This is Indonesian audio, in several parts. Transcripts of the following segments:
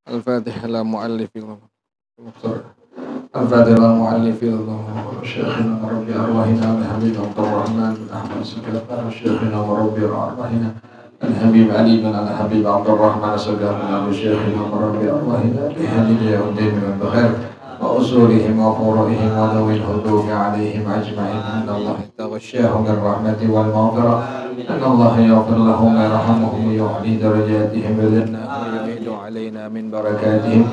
الفاتح لا مؤلف الفاتح لا مؤلف شيخنا وربي أرواحنا الحبيب عبد الرحمن بن أحمد سكرتنا شيخنا وربي أرواحنا الحبيب علي بن الحبيب عبد الرحمن سكرتنا شيخنا وربي أرواحنا لهدي يوم الدين من بخير وأصولهم وفروعهم وذوي الهدوء عليهم أجمعين أن الله تغشاهم بالرحمة والمغفرة أن الله يغفر لهم ويرحمهم ويعلي درجاتهم بذنة ويعيد علينا من بركاتهم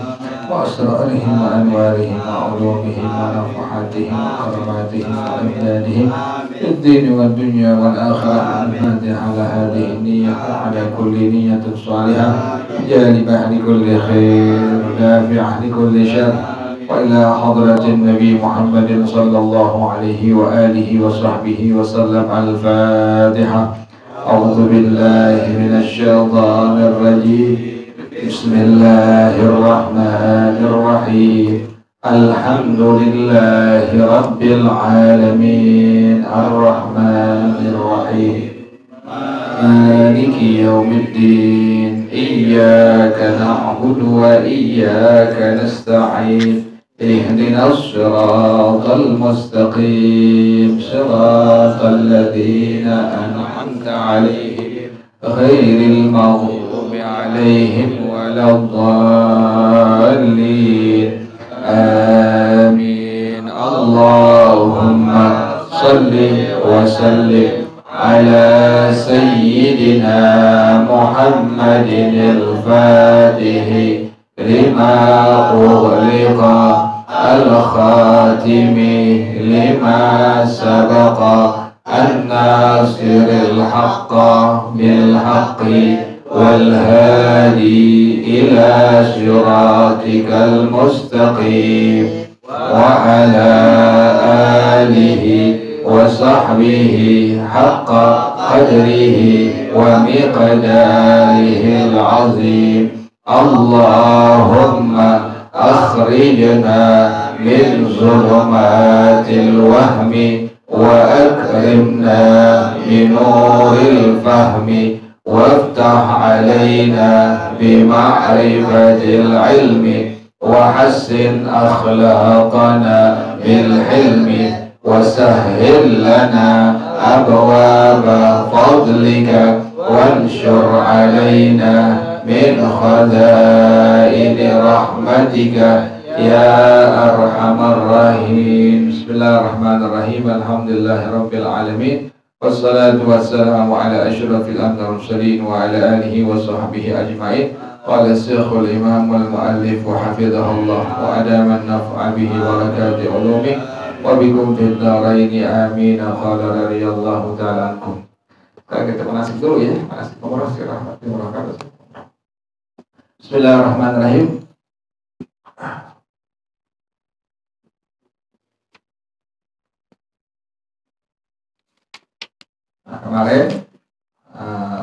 وأسرارهم وأنوارهم وعلومهم ونفحاتهم وكراماتهم وأمدادهم في الدين والدنيا والآخرة. الفاتحة على هذه النية وعلى كل نية صالحة جالبة لكل خير دافعة لكل شر وإلى حضرة النبي محمد صلى الله عليه وآله وصحبه وسلم. الفاتحة. أعوذ بالله من الشيطان الرجيم. بسم الله الرحمن الرحيم. الحمد لله رب العالمين الرحمن الرحيم مالك يوم الدين إياك نعبد وإياك نستعين اهدنا الصراط المستقيم صراط الذين أنعمت عليهم غير المغضوب عليهم ولا الضالين آمين. اللهم صل وسلم على سيدنا محمد الفاتح لما أغلق الخاتم لما سبق الناصر الحق بالحق والهادي إلى صراطك المستقيم وعلى آله وصحبه حق قدره ومقداره العظيم. اللهم أخرجنا من ظلمات الوهم وأكرمنا بنور الفهم وافتح علينا بمعرفة العلم وحسن أخلاقنا بالحلم وسهل لنا أبواب فضلك وانشر علينا من خزائن رحمتك يا أرحم الراحمين. بسم الله الرحمن الرحيم. الحمد لله رب العالمين والصلاة والسلام على أشرف الأنبياء والمرسلين وعلى آله وصحبه أجمعين. قال الشيخ الإمام والمؤلف وحفظه الله وأدام النفع به وبركات علومه وبكم في الدارين آمين. قال رضي الله تعالى عنكم. Kita manasik dulu ya, manasik umrah rahmatullahi. Bismillahirrahmanirrahim. Nah, kemarin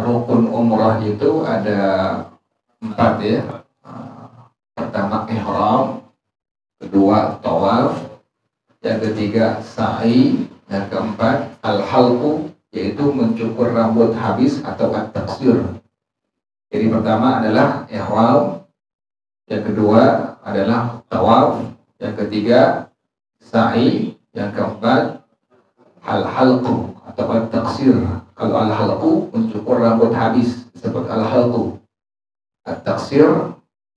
rukun umrah itu ada 4 ya. Pertama ihram, kedua tawaf, yang ketiga sa'i, yang keempat al-halqu yaitu mencukur rambut habis atau at-taqsir. Jadi pertama adalah ihram, yang kedua adalah tawaf, yang ketiga sa'i, yang keempat al-halqu atau at-taqsir. Kalau al-halqu mencukur rambut habis disebut al-halqu. At-taqsir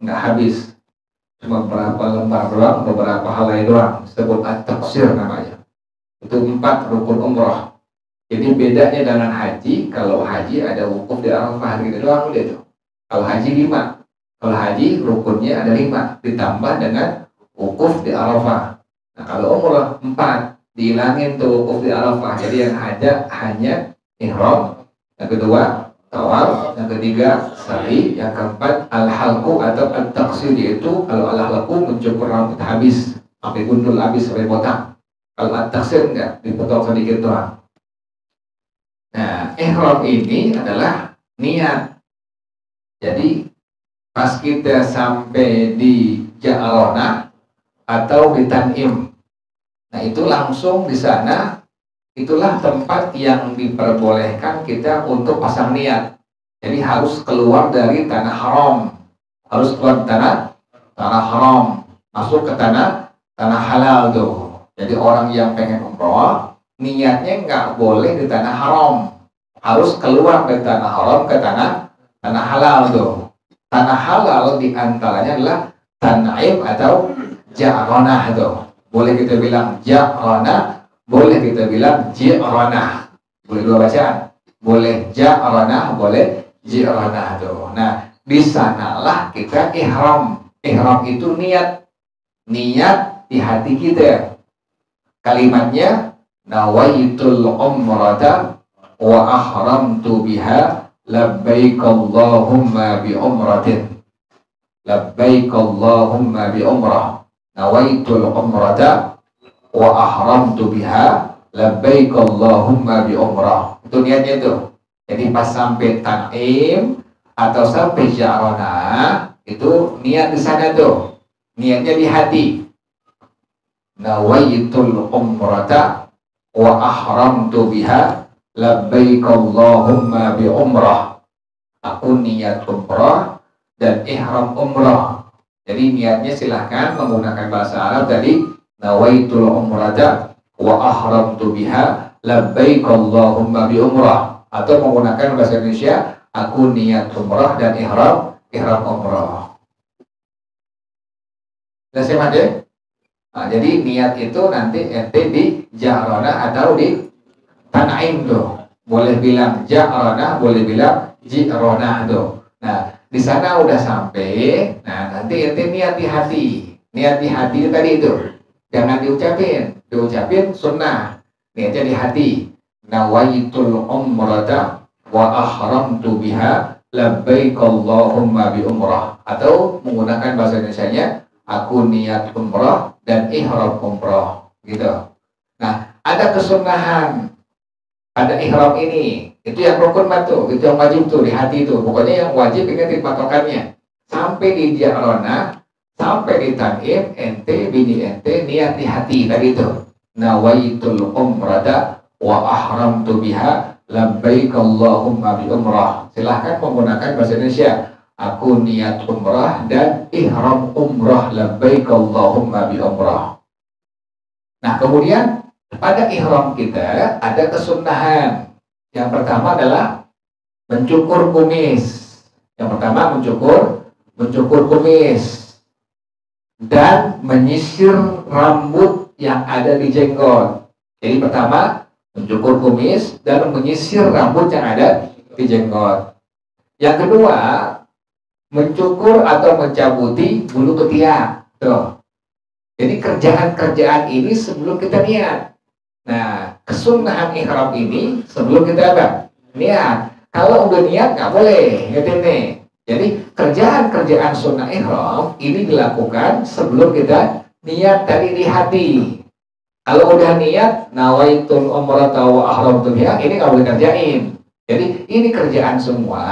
enggak habis, cuma beberapa lembar doang, beberapa helai doang, disebut at-taqsir namanya. Itu 4 rukun umrah. Jadi bedanya dengan haji, kalau haji ada wukuf di Arafah gitu doang udah itu. Kalau haji 5, kalau haji rukunnya ada 5 ditambah dengan wukuf di Arafah. Nah kalau umrah 4 dihilangin tuh wukuf di Arafah. Jadi yang ada hanya ihram, yang kedua tawaf, yang ketiga sa'i, yang keempat al-halqu atau at-taqsir yaitu kalau al-halqu mencukur rambut habis sampai gundul habis sampai botak. Kalau at-taqsir enggak, dipotong sedikit doang. Nah, ihram ini adalah niat. Jadi pas kita sampai di Ja'alona atau di Tan'im, nah itu langsung di sana, itulah tempat yang diperbolehkan kita untuk pasang niat. Jadi harus keluar dari tanah haram harus keluar tanah haram, masuk ke tanah halal tuh. Jadi orang yang pengen umroh, niatnya nggak boleh di tanah haram, harus keluar dari tanah haram ke tanah halal tuh. Tanah halal diantaranya adalah Tan'im atau Ja'ranah tuh. Boleh kita bilang Ja'ranah, boleh kita bilang Ji'ranah. Boleh dua bacaan. Boleh Ja'ranah, boleh Ji'ranah tuh. Nah, di sanalah kita ihram. Ihram itu niat di hati kita. Kalimatnya nawaitul umrata wa ahramtu biha labbaik Allahumma bi umratin. Labbaik Allahumma bi umrah. Nawaitul umrata wa ahramtu biha labbaik Allahumma bi umrah. Itu niatnya tuh. Jadi pas sampai Tan'im atau sampai Ja'ranah itu niat di sana tuh. Niatnya di hati. Nawaitul umrata wa ahramtu biha labbaik Allahumma bi umrah. Aku niat umrah dan ihram umrah. Jadi niatnya silahkan menggunakan bahasa Arab tadi nawaitul umrata wa ahramtu biha labbaik Allahumma bi umrah, atau menggunakan bahasa Indonesia aku niat umrah dan ihram umrah. Sudah siap deh? Nah, jadi niat itu nanti ente di Ja'ranah atau di Tan'im tuh. Boleh bilang Ja'ranah, boleh bilang Ji'ranah tuh. Nah, di sana udah sampai. Nah, nanti ente niat di hati. Niat di hati tadi itu. Jangan diucapin. Diucapin sunnah. Niatnya di hati. Nawaitul umrata wa ahramtu biha labbaik Allahumma bi umrah. Atau menggunakan bahasa Indonesianya aku niat umrah dan ihram umrah gitu. Nah, ada kesunahan pada ihram ini. Itu yang rukun batu, itu yang wajib tuh di hati itu. Pokoknya yang wajib ingat patokannya. Sampai di Ja'ranah, sampai di Tan'im, ente bini ente niat di hati tadi itu. Nawaitul umrata wa ahramtu biha labbaik Allahumma bi umrah. Silahkan menggunakan bahasa Indonesia. Aku niat umrah dan ihram umrah labbaik Allahumma bi umrah. Nah, kemudian pada ihram kita ada kesunahan. Yang pertama adalah mencukur kumis. Yang pertama mencukur kumis dan menyisir rambut yang ada di jenggot. Jadi pertama mencukur kumis dan menyisir rambut yang ada di jenggot. Yang kedua, mencukur atau mencabuti bulu ketiak. Tuh. Jadi kerjaan-kerjaan ini sebelum kita niat. Nah, kesunahan ihram ini sebelum kita apa? Niat. Kalau udah niat nggak boleh, ngerti nih. Jadi kerjaan-kerjaan sunnah ihram ini dilakukan sebelum kita niat tadi di hati. Kalau udah niat nawaitul umrata wa ahramtu biha, ini nggak boleh kerjain. Jadi ini kerjaan semua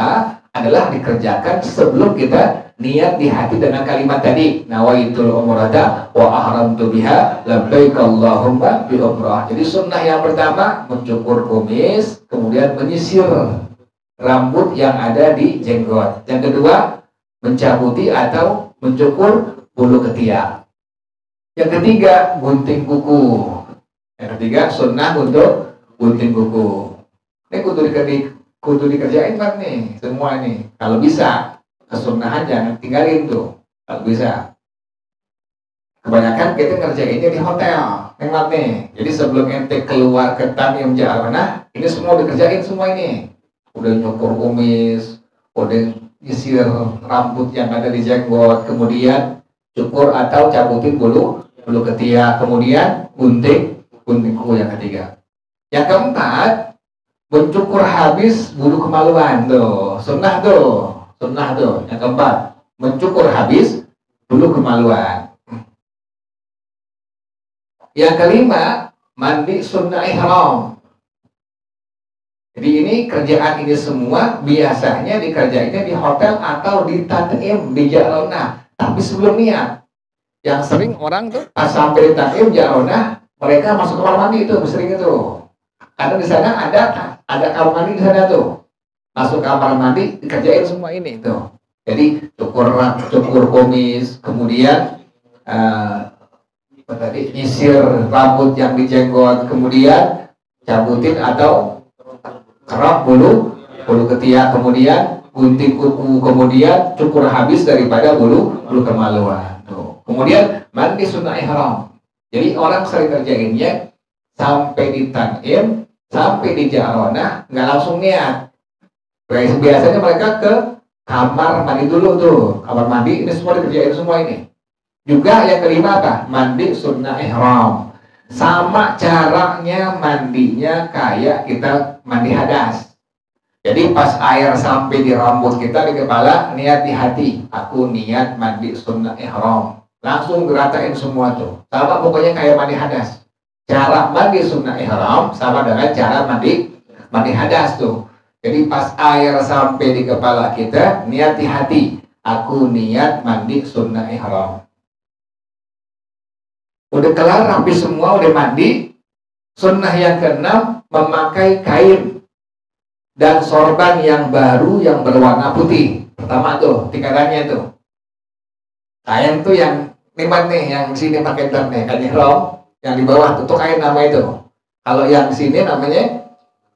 adalah dikerjakan sebelum kita niat di hati dengan kalimat tadi nawaitul umrata wa ahramtu biha labbaik Allahumma bi umrah. Jadi sunnah yang pertama mencukur kumis, kemudian menyisir rambut yang ada di jenggot. Yang kedua mencabuti atau mencukur bulu ketiak. Yang ketiga gunting kuku. Yang ketiga sunnah untuk gunting kuku. Ini kudu dikerjain kan nih semua nih. Kalau bisa kesunahan jangan tinggalin tuh. Kalau bisa. Kebanyakan kita ngerjainnya di hotel, memang nih. Jadi sebelum ente keluar ke Tan'im Ja'ranah, ini semua dikerjain semua ini. Udah nyukur kumis, udah nyisir rambut yang ada di jenggot, kemudian cukur atau cabutin bulu ketiak, kemudian gunting kuku yang ketiga. Yang keempat, mencukur habis bulu kemaluan tuh, sunnah tuh. Yang keempat, mencukur habis bulu kemaluan. Yang kelima, mandi sunnah ihram. Jadi ini kerjaan ini semua biasanya dikerjainnya di hotel atau di Tan'im, di Ja'ranah, tapi sebelum niat. Yang sering orang tuh pas sampai di Tan'im Ja'ranah, mereka masuk kamar mandi itu, sering itu. Karena di sana ada kamar mandi di sana tuh. Masuk kamar mandi dikerjain semua ini tuh. Jadi cukur kumis, kemudian nyisir rambut yang dijenggot, kemudian cabutin atau kerap bulu ketiak, kemudian gunting kuku, kemudian cukur habis daripada bulu kemaluan. Tuh. Kemudian mandi sunnah ihram. Jadi orang sering kerjainnya sampai di tan'im, sampai di ja'ronah, nggak langsung niat. Biasanya mereka ke kamar mandi dulu tuh, kamar mandi ini semua dikerjain semua ini. Juga yang kelima apa? Mandi sunnah ihram. Sama caranya mandinya kayak kita mandi hadas. Jadi pas air sampai di rambut kita, di kepala, niat di hati, aku niat mandi sunnah ihram. Langsung geratain semua tuh. Sama pokoknya kayak mandi hadas. Cara mandi sunnah ihram sama dengan cara mandi hadas tuh. Jadi pas air sampai di kepala kita, niat di hati, aku niat mandi sunnah ihram. Udah kelar, rapi semua, udah mandi. Sunnah yang keenam, memakai kain dan sorban yang baru yang berwarna putih. Pertama tuh, tingkatannya tuh. Kain tuh yang nikmat nih, yang sini pakai dot nih, kain ihram. Yang di bawah tuh kain nama itu. Kalau yang sini namanya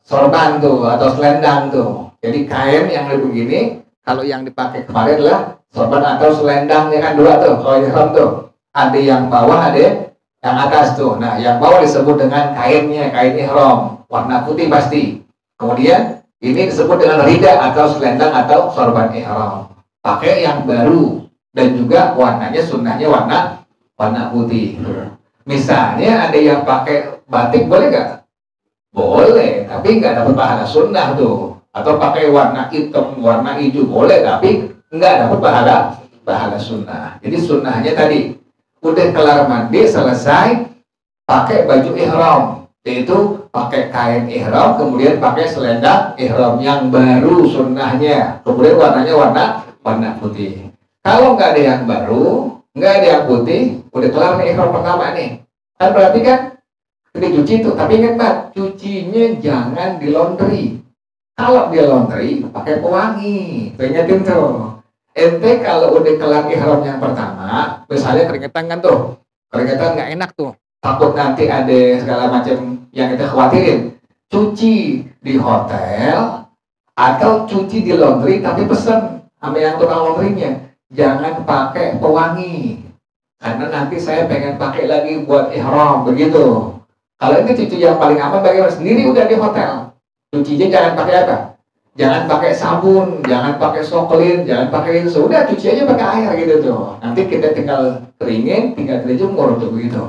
sorban tuh atau selendang tuh. Jadi kain yang begini, kalau yang dipakai kemarin adalah sorban atau selendang, ya kan dua tuh. Kalau ihram tuh ada yang bawah, ada yang atas tuh. Nah, yang bawah disebut dengan kainnya, kain ihram, warna putih pasti. Kemudian ini disebut dengan rida atau selendang atau sorban ihram. Pakai yang baru dan juga warnanya sunnahnya warna putih. Misalnya ada yang pakai batik, boleh nggak? Boleh, tapi nggak dapat pahala sunnah tuh. Atau pakai warna hitam, warna hijau, boleh, tapi nggak dapat pahala sunnah. Jadi sunnahnya tadi, udah kelar mandi, selesai, pakai baju ihram. Yaitu pakai kain ihram, kemudian pakai selendang ihram yang baru sunnahnya. Kemudian warnanya warna putih. Kalau nggak ada yang baru, nggak ada yang putih, udah kelar nih ihram pertama nih. Kan berarti kan dicuci tuh, tapi ingat Mbak, cucinya jangan di laundry. Kalau di laundry pakai pewangi, ingetin tuh. Ente kalau udah kelar ihram yang pertama, misalnya keringetan kan tuh, keringetan nggak enak tuh, takut nanti ada segala macam yang kita khawatirin. Cuci di hotel atau cuci di laundry, tapi pesen sama yang tukang laundrynya, jangan pakai pewangi, karena nanti saya pengen pakai lagi buat ihram begitu. Kalau ini cuci yang paling aman bagaimana? Sendiri udah di hotel, cucinya jangan pakai apa? Jangan pakai sabun, jangan pakai soklin, jangan pakai itu. Udah cuci aja pakai air gitu tuh. Nanti kita tinggal keringin, tinggal dijemur tuh begitu.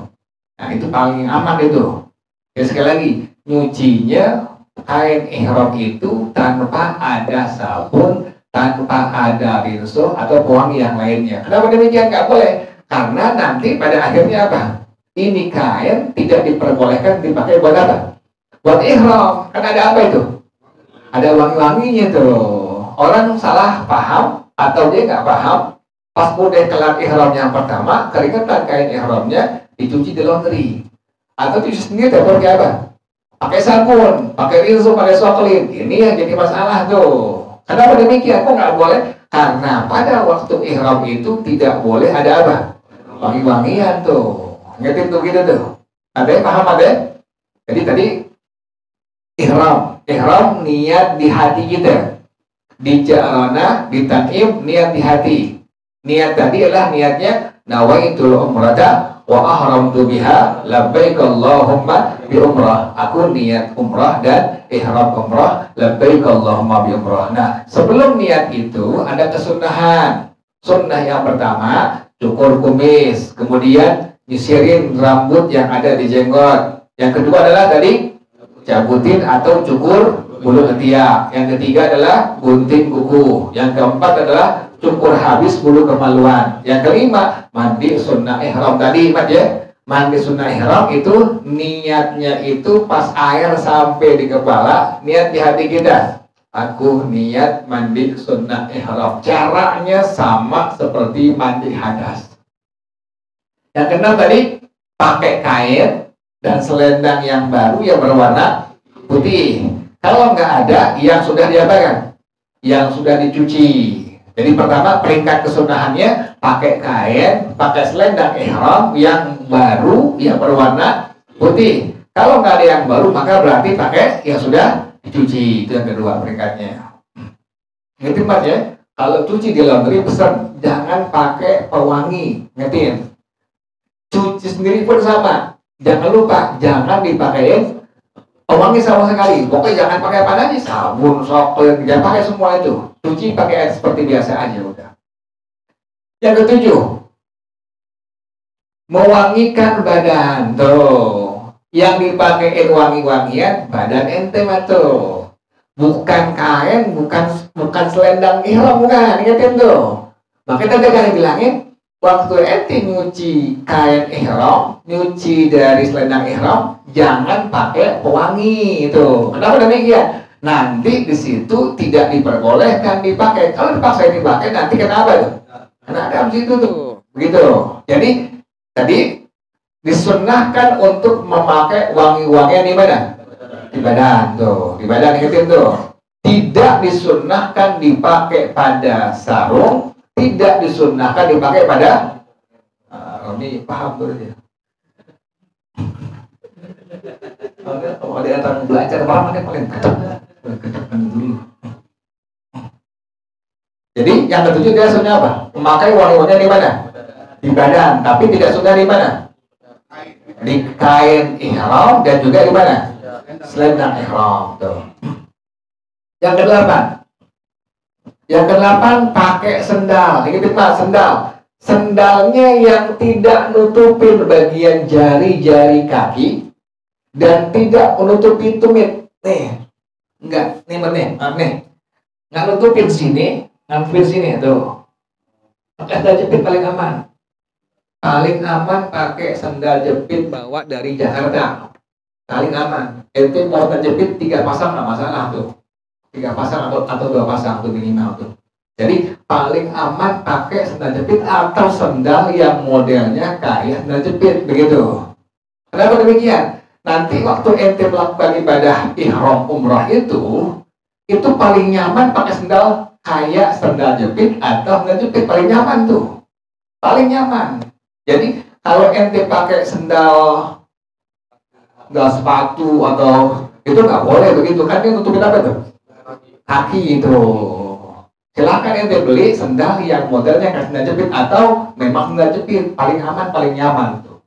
Nah itu paling aman itu. Ya sekali lagi, nyucinya kain ihram itu tanpa ada sabun, tanpa ada rinso atau pewangi yang lainnya. Kenapa demikian? Nggak boleh. Karena nanti pada akhirnya apa? Ini kain tidak diperbolehkan dipakai buat apa? Buat ihram. Kan ada apa itu? Ada wangi-wanginya tuh. Orang salah paham atau dia nggak paham. Pas udah kelar ihram yang pertama, keringetan kain ihramnya dicuci di laundry. Atau cuci sendiri pakai apa? Pakai sabun, pakai rinso, pakai soklin. Ini yang jadi masalah tuh. Kenapa demikian? Kok nggak boleh? Karena pada waktu ihram itu tidak boleh ada apa? Wangi-wangian tuh. Ngerti tuh gitu tuh. Ada yang paham ada? Jadi tadi ihram niat di hati kita. Di ja'rana, di tan'im, niat di hati. Niat tadi adalah niatnya nawaitul umrata wa ahramtu biha labbaik Allahumma bi umrah. Aku niat umrah dan ihram umrah labbaik Allahumma bi umrah. Nah, sebelum niat itu ada kesunahan. Sunnah yang pertama, cukur kumis, kemudian nyisirin rambut yang ada di jenggot. Yang kedua adalah tadi cabutin atau cukur bulu ketiak. Yang ketiga adalah gunting kuku. Yang keempat adalah cukur habis bulu kemaluan. Yang kelima, mandi sunnah ihram tadi, Mas ya. Mandi sunnah ihram itu niatnya itu pas air sampai di kepala, niat di hati kita. Aku niat mandi sunnah ihram. Caranya sama seperti mandi hadas. Yang keenam tadi pakai kain dan selendang yang baru yang berwarna putih. Kalau nggak ada, yang sudah diapakan? Yang sudah dicuci. Jadi pertama peringkat kesunahannya pakai kain, pakai selendang ihram yang baru, yang berwarna putih. Kalau nggak ada yang baru maka berarti pakai yang sudah dicuci. Itu yang kedua peringkatnya. Yang ketiga ya, kalau cuci di laundry pesan jangan pakai pewangi, ngertiin. Cuci sendiri pun sama. Jangan lupa jangan dipakein pewangi sama sekali. Pokoknya jangan pakai apa aja, sabun, soklen, jangan pakai semua itu. Cuci pakai air seperti biasa aja udah. Yang ketujuh, mewangikan badan. Tuh, yang dipakein wangi-wangian badan ente tuh. Bukan kain, bukan selendang ihram, bukan. Ingatin tuh. Makanya tadi kan bilangin, waktu ente nyuci kain ihram, nyuci dari selendang ihram, jangan pakai pewangi itu. Kenapa demikian? Nanti di situ tidak diperbolehkan dipakai. Kalau dipaksa dipakai nanti kenapa tuh? Kena ada di situ tuh. Begitu. Jadi tadi disunnahkan untuk memakai wangi-wangian di mana? Di badan tuh. Di badan ingetin tuh. Tidak disunnahkan dipakai pada sarung, tidak disunnahkan dipakai pada ini paham tuh dia. Kalau ada yang belajar paham dia paling kedepan dulu. Jadi yang ketujuh dia sunnah apa? Memakai wangi-wangian di mana? Di badan, tapi tidak sunnah di mana? Di kain ihram dan juga di mana? Selendang ihram tuh. Yang kedelapan. Yang kedelapan pakai sendal. Ini Pak, sendal. Sendalnya yang tidak nutupin bagian jari-jari kaki dan tidak menutupi tumit. Nih. Enggak, nih. Enggak nutupin sini, nutupin sini tuh. Pakai sendal jepit paling aman. Paling aman pakai sendal jepit bawa dari Jakarta. Paling aman. Itu mau sendal jepit 3 pasang nggak masalah tuh. 3 pasang atau 2 pasang tuh minimal tuh. Jadi paling aman pakai sendal jepit atau sendal yang modelnya kayak sendal jepit begitu. Kenapa demikian? Nanti waktu ente melakukan ibadah ihram umrah itu paling nyaman pakai sendal kayak sendal jepit atau sendal jepit paling nyaman tuh. Paling nyaman. Jadi kalau ente pakai sendal sepatu atau itu nggak boleh begitu kan, dia nutupin apa tuh? Kaki itu. Silakan ente beli sendal yang modelnya kayak sendal jepit atau memang sendal jepit paling aman paling nyaman tuh.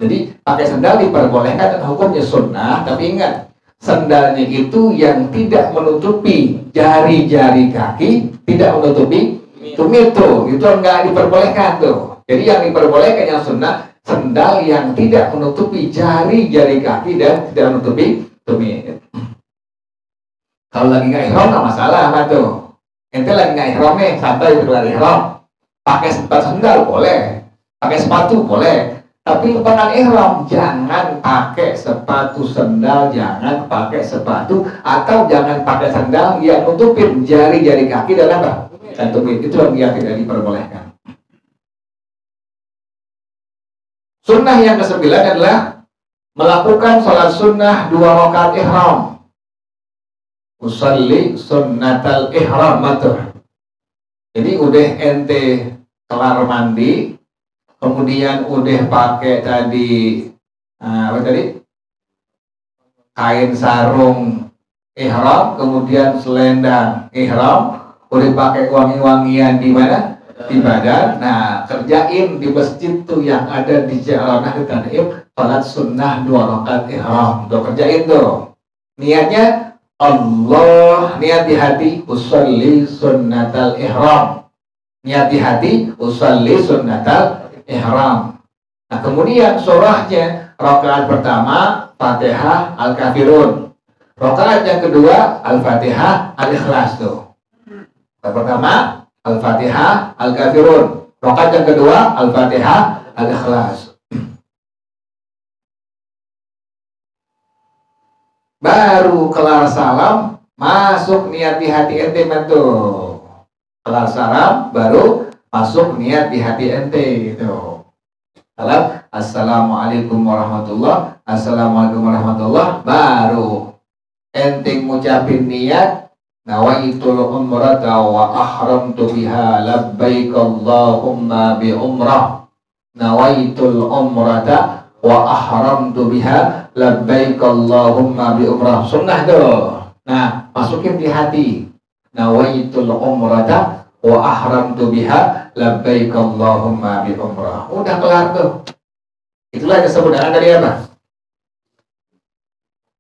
Jadi pakai sendal diperbolehkan dan hukumnya sunnah, tapi ingat sendalnya itu yang tidak menutupi jari-jari kaki, tidak menutupi tumit tuh, itu enggak diperbolehkan tuh. Jadi yang diperbolehkan yang sunnah sendal yang tidak menutupi jari-jari kaki dan tidak menutupi tumit. Kalau lagi nggak ihram nggak masalah apa tuh. Ente lagi nggak ihram nih, santai keluar ihram, pakai sendal boleh, pakai sepatu boleh. Tapi lepas ihram jangan pakai sepatu sendal, jangan pakai sepatu atau jangan pakai sendal yang nutupin jari-jari kaki dan apa? Dan tumit. Itu yang tidak diperbolehkan. Sunnah yang ke-9 adalah melakukan sholat sunnah 2 rakaat ihram. Usalli sunnatal ihram matuh. Jadi udah ente kelar mandi, kemudian udah pakai tadi apa tadi? Kain sarung ihram, kemudian selendang ihram, udah pakai wangi-wangian di mana? Di badan. Nah, kerjain di masjid tuh yang ada di Jalanah Tan'im salat sunnah 2 rakaat ihram. Tuh kerjain tuh. Niatnya Allah, niat di hati usolli sunnatal ihram. Niat di hati usolli sunnatal ihram. Nah, kemudian surahnya rakaat pertama Fatihah Al-Kafirun. Rakaat yang kedua Al-Fatihah Al-Ikhlas tuh. Rakaat pertama Al-Fatihah Al-Kafirun. Rakaat yang kedua Al-Fatihah Al-Ikhlas. Baru kelar salam, masuk niat di hati ente tuh. Kelar salam, baru masuk niat di hati ente gitu. Salam, assalamualaikum warahmatullah, assalamualaikum warahmatullah, baru ente ngucapin niat nawaitul umrata wa ahramtu biha labbaik Allahumma bi umrah. Nawaitul umrata wa ahramtu biha labbaik Allahumma bi umrah. Sunnah tuh. Nah, masukin di hati. Nawaitul umrata wa ahramtu biha labbaik Allahumma bi umrah. Udah kelar tuh. Itulah yang disebut dengan tadi apa?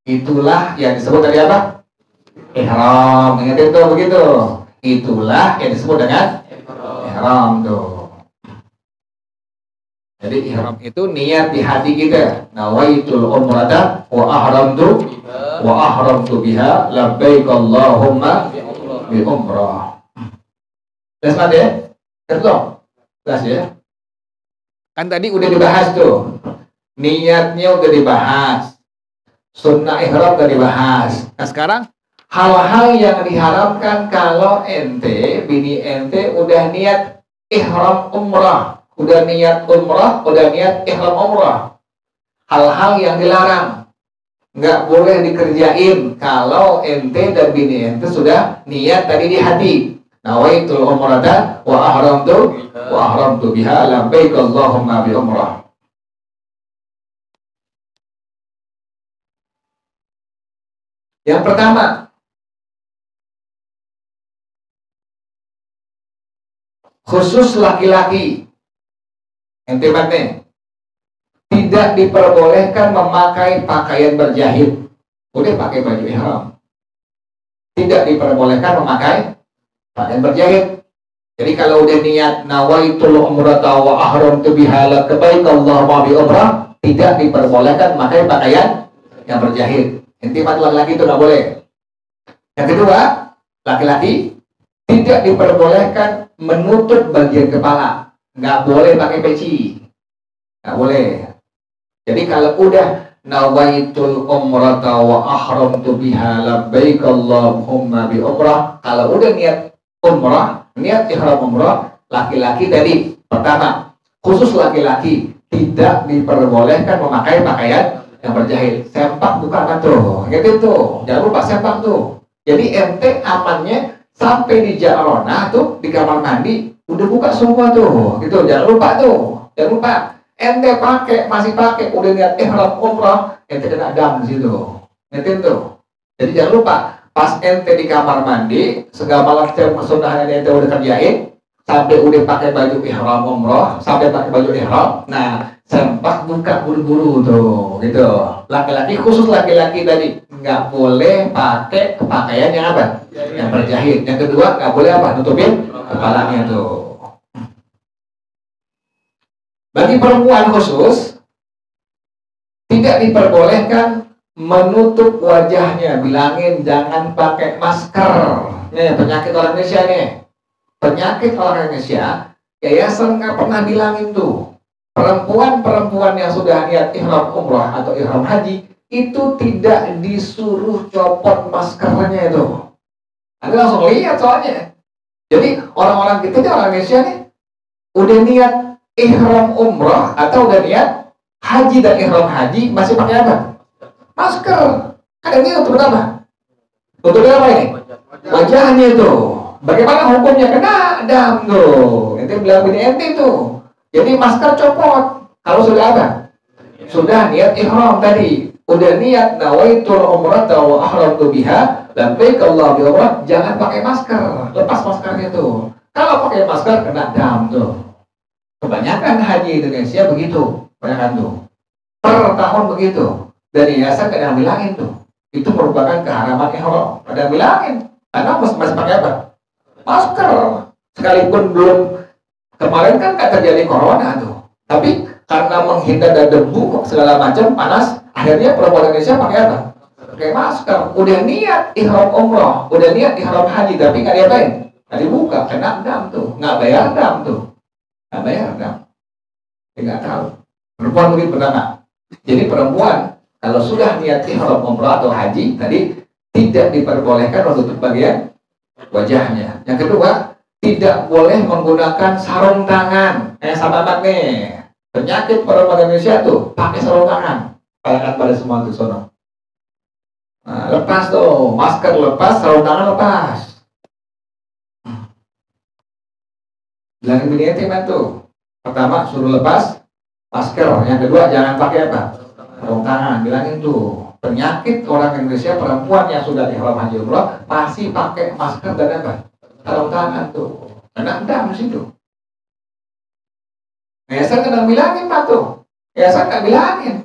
Itulah yang disebut tadi apa? Ihram. Ingat itu begitu. Itulah yang disebut dengan ihram tuh. Jadi ihram itu niat di hati kita. Nawaitul umrata wa ahramtu biha labbaik Allahumma bi umrah. Jelas banget ya? Jelas ya? Kan tadi udah dibahas tuh. Niatnya udah dibahas. Sunnah ihram udah dibahas. Nah sekarang hal-hal yang diharamkan kalau ente, bini ente udah niat ihram umrah, udah niat umrah, udah niat ihram umrah. Hal-hal yang dilarang nggak boleh dikerjain kalau ente dan bini ente sudah niat tadi di hati. Nawaitul umrata wa ahramtu biha labbaik Allahumma bi umrah. Yang pertama, khusus laki-laki, ente batnya tidak diperbolehkan memakai pakaian berjahit. Boleh pakai baju ihram. Tidak diperbolehkan memakai pakaian berjahit. Jadi kalau udah niat nawaitul umrata wa ahramtu biha labbaik Allahumma bi umrah, tidak diperbolehkan memakai pakaian yang berjahit. Intimat laki-laki itu nggak boleh. Yang kedua, laki-laki tidak diperbolehkan menutup bagian kepala. Nggak boleh pakai peci. Nggak boleh. Jadi kalau udah nawaitul umrata wa ahramtu biha labbaik Allahumma bi umrah, kalau udah niat umrah, niat ihram umrah, laki-laki tadi pertama, khusus laki-laki tidak diperbolehkan memakai pakaian yang berjahit. Sempak buka kan tuh, gitu tuh, jangan lupa sempak tuh. Jadi ente amannya sampai di Jarona tuh, di kamar mandi udah buka semua tuh, gitu. Jangan lupa tuh, jangan lupa. Ente masih pakai, udah niat ihram umrah, ente kena dam di situ, ngerti tuh. Jadi jangan lupa, pas ente di kamar mandi, segala macam kesunahan yang ente udah kerjain, sampai udah pakai baju ihram umrah, sampai pakai baju ihram, nah sempak buka buru-buru tuh, gitu. Laki-laki, khusus laki-laki tadi nggak boleh pakai pakaian yang apa? Yang berjahit. Yang kedua nggak boleh apa? Nutupin kepalanya tuh. Bagi perempuan khusus tidak diperbolehkan menutup wajahnya. Bilangin jangan pakai masker. Nih penyakit orang Indonesia nih. Penyakit orang Indonesia, yayasan nggak pernah bilangin tuh. Perempuan-perempuan yang sudah niat ihram umrah atau ihram haji itu tidak disuruh copot maskernya itu. Anda langsung lihat soalnya. Jadi orang-orang kita nih, orang Indonesia nih udah niat ihram umrah atau udah niat haji dan ihram haji masih pakai apa? Masker. Kadang ini untuk apa? Untuk apa ini? Wajahnya itu. Bagaimana hukumnya? Kena dam tuh. Ente bilang begini ente tuh. Jadi masker copot. Kalau sudah apa? Sudah niat ihram tadi. Udah niat nawaitul umrata wa ahramtu biha labbaik Allahumma bi umrah, jangan pakai masker. Lepas maskernya tuh. Kalau pakai masker kena dam tuh. Kebanyakan haji Indonesia begitu. Kebanyakan tuh. Per tahun begitu. Dari yayasan gak ada yang bilangin tuh. Itu merupakan keharaman ihram. Ada yang bilangin. Karena masih pakai apa? Masker. Sekalipun belum, kemarin kan gak terjadi corona tuh. Tapi karena menghindar dari debu segala macam panas, akhirnya perempuan Indonesia pakai apa? Pakai masker. Udah niat ihram umrah, udah niat ihram haji, tapi nggak diapain? Nggak dibuka, kena dam tuh, nggak bayar dam tuh, nggak bayar dam. Nggak tahu. Perempuan mungkin pernah nggak? Jadi perempuan kalau sudah niat ihram umrah atau haji, tadi tidak diperbolehkan untuk bagian wajahnya. Yang kedua, tidak boleh menggunakan sarung tangan. Sahabat nih. Penyakit perempuan Indonesia tuh pakai sarung tangan. Kalian pada semua tuh sono. Nah, lepas tuh, masker lepas, sarung tangan lepas. Bilangin bini ente tuh. Pertama suruh lepas masker, yang kedua jangan pakai apa? Sarung tangan. Bilangin tuh, penyakit orang Indonesia perempuan yang sudah ihram haji umrah masih pakai masker dan apa? Sarung tangan tuh. Karena endam di situ. Yayasan nggak bilangin Pak tuh. Yayasan nggak bilangin.